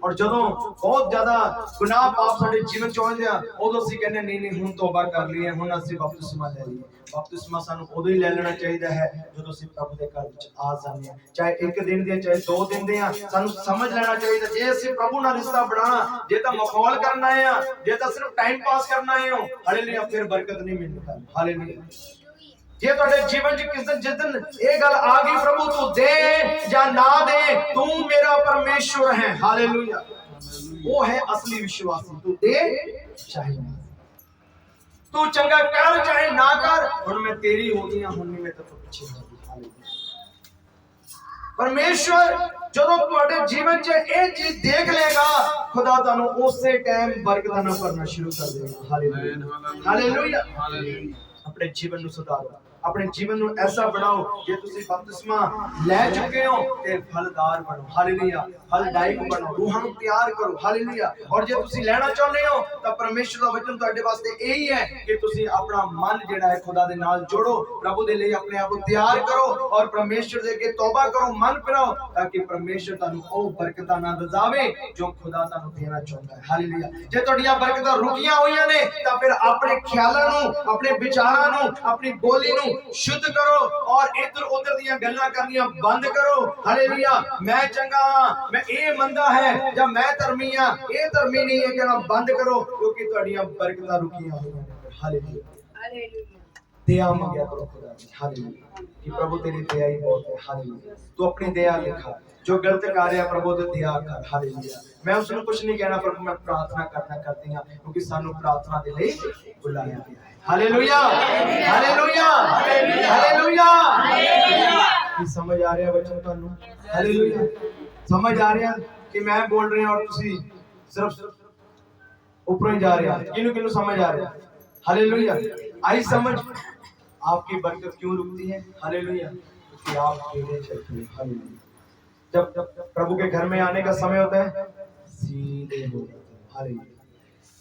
और जदों बहुत ज्यादा गुनाह पाप साडे जीवन च आउंदे आ उदों ਅਸੀਂ ਕਹਿੰਦੇ नहीं नहीं हुण तौबा कर ਲਈ ਹੈ, ਹੁਣ ਅਸੀਂ बपतिस्मा ले ਲਈਏ। बपतिस्मा ਸਾਨੂੰ ਉਦੋਂ ਹੀ ਲੈ ਲੈਣਾ ਚਾਹੀਦਾ ਹੈ ਜਦੋਂ ਅਸੀਂ ਪ੍ਰਭੂ ਦੇ ਘਰ ਵਿੱਚ ਆ ਜਾਂਦੇ ਹਾਂ, ਚਾਹੇ ਇੱਕ ਦਿਨ ਦੇ ਚਾਹੇ 2 ਦਿਨ ਦੇ ਆ। ਸਾਨੂੰ ਸਮਝ ਲੈਣਾ ਚਾਹੀਦਾ ਜੇ ਅਸੀਂ ਪ੍ਰਭੂ ਨਾਲ ਰਿਸ਼ਤਾ ਬਣਾਣਾ, ਜੇ ਤਾਂ ਮਖੌਲ ਕਰਨਾ ਹੈ ਆ, ਜੇ ਤਾਂ ਸਿਰਫ टाइम पास करना है, हालेलुया, फिर बरकत नहीं मिलती। हालेलुया। जे तुहाडे जीवन च किस दिन जिस दिन ये गल आ गई प्रभु तू दे या ना दे, तू मेरा परमेश्वर है। हालेलुया। वो है असली विश्वासी। तू दे चाहे ना, तू चंगा कर चाहे ना कर, हुण मैं तेरी हो गई हुण नहीं मैं तो पीछे हो गई। हालेलुया। परमेश्वर ਜਦੋਂ ਤੁਹਾਡੇ ਜੀਵਨ 'ਚ ਇਹ ਚੀਜ਼ ਦੇਖ ਲੇਗਾ, ਖੁਦਾ ਤੁਹਾਨੂੰ ਉਸੇ ਟਾਈਮ ਬਰਕਤਾਂ ਨਾਲ ਭਰਨਾ ਸ਼ੁਰੂ ਕਰ ਦੇਗਾ। ਹਾਲੇਲੂਇਆ। ਹਾਲੇਲੂਇਆ। अपने जीवन ਨੂੰ ਸੁਧਾਰੋ, अपने जीवन ਨੂੰ ऐसा बनाओ ਜੇ ਤੁਸੀਂ ਬਪਤਿਸਮਾ ਲੈ ਚੁੱਕੇ ਹੋ ਤੇ ਫਲਦਾਰ ਬਣੋ। ਹਾਲੇਲੂਇਆ। ਫਲਦਾਇਕ ਬਣੋ, ਰੂਹਾਂ ਨੂੰ ਤਿਆਰ ਕਰੋ। ਹਾਲੇਲੂਇਆ। ਔਰ ਜੇ ਤੁਸੀਂ ਲੈਣਾ ਚਾਹੁੰਦੇ ਹੋ ਤਾਂ ਪਰਮੇਸ਼ਰ ਦਾ ਵਚਨ ਤੁਹਾਡੇ ਵਾਸਤੇ ਇਹੀ ਹੈ ਕਿ ਤੁਸੀਂ ਆਪਣਾ ਮਨ ਜਿਹੜਾ ਹੈ ਖੁਦਾ ਦੇ ਨਾਲ ਜੋੜੋ, ਪ੍ਰਭੂ ਦੇ ਲਈ ਆਪਣੇ ਆਪ ਨੂੰ ਤਿਆਰ ਕਰੋ ਔਰ ਪਰਮੇਸ਼ਰ ਦੇ ਅੱਗੇ ਤੌਬਾ ਕਰੋ, ਮਨ ਫਿਰਾਓ ਤਾਂ ਕਿ ਪਰਮੇਸ਼ਰ ਤੁਹਾਨੂੰ ਉਹ ਬਰਕਤਾਂ ਨਾਲ ਰਜ਼ਾਵੇ ਜੋ ਖੁਦਾ ਤੁਹਾਨੂੰ ਦੇਣਾ ਚਾਹੁੰਦਾ ਹੈ। ਹਾਲੇਲੂਇਆ। ਜੇ ਤੁਹਾਡੀਆਂ ਬਰਕਤਾਂ ਰੁਕੀਆਂ ਹੋਈਆਂ ਨੇ ਤਾਂ ਫਿਰ ਆਪਣੇ ਖਿਆਲਾਂ ਨੂੰ, ਆਪਣੇ ਵਿਚਾਰਾਂ ਨੂੰ, ਆਪਣੀ ਬੋਲੀ ਨੂੰ शुद्ध करो और इधर उधर दियां गल्लां करनियां बंद करो। हालेलुया। मैं चंगा हां, मैं ये मंदा है या मैं धर्मी हां, ये धर्मी नहीं है कहना बंद करो, क्योंकि ਤੁਹਾਡੀਆਂ बरकतां रुकियां होईयां ने। हालेलुया। हालेलुया। दया मांगया करो खुदा से। हालेलुया। कि प्रभु तेरी दया ही बहुत है। हालेलुया। तू अपनी दया दिखा, जो गलत कार्य प्रभु ते दया कर। हालेलुया। मैं उसनु कुछ नहीं कहना प्रभु, मैं प्रार्थना करती हां क्योंकि सानू प्रार्थना दे लई बुलाया गया है। हालेलुया। हालेलुया। हालेलुया। की समझ आ रहा है वचन ਤੁਹਾਨੂੰ? हालेलुया। समझ आ रहा कि मैं बोल रहे हैं और ਤੁਸੀਂ सिर्फ ऊपर ही जा रहे हैं? किनु समझ आ रहा है? हालेलुया। आई समझ आपकी बरकत क्यों रुकती है? हालेलुया। क्योंकि आप टेढ़े चलते हैं। हालेलुया। जब प्रभु के घर में आने का समय होता है सीधे हो जाते हैं। हालेलुया।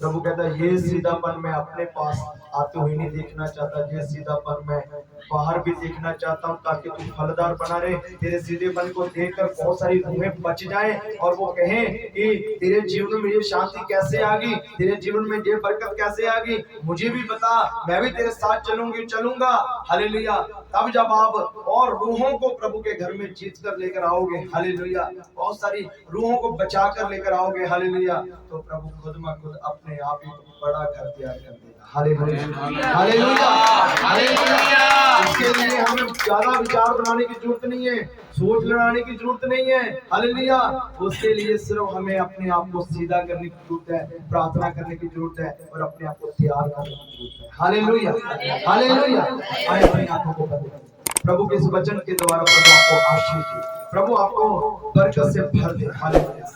प्रभु कहता है ये सीधापन मैं अपने पास आते हुए नहीं देखना चाहता, ये सीधापन मैं बाहर भी देखना चाहता हूँ ताकि तू फलदार बना रहे। तेरे सीधेपन को देखकर बहुत सारी रूहें बच जाएं और वो कहें कि तेरे जीवन में ये शांति कैसे आ गई, तेरे जीवन में ये बरकत कैसे आ गई, मुझे भी बता, मैं भी तेरे साथ चलूंगा। हालेलुया। तब जब आप और रूहों को प्रभु के घर में जीत कर लेकर आओगे, हालेलुया, बहुत सारी रूहों को बचा कर लेकर आओगे, हालेलुया, तो प्रभु खुद म खुद अपने आप ही बड़ा घर तैयार कर देगा। हालेलुया। हालेलुया। हालेलुया। इसके लिए हमें ज्यादा विचार बनाने की जरूरत नहीं है, सोच लड़ाने की जरूरत नहीं है। हालेलुया। उसके लिए सिर्फ हमें अपने आप को सीधा करने की जरूरत है, प्रार्थना करने की जरूरत है और अपने आप को तैयार करने की जरूरत है। हालेलुया। हालेलुया। आए अपनी आंखों को बंद करें। प्रभु के इस वचन के द्वारा प्रभु आपको आशीष दे, प्रभु आपको बरकत से भर दे। हालेलुया।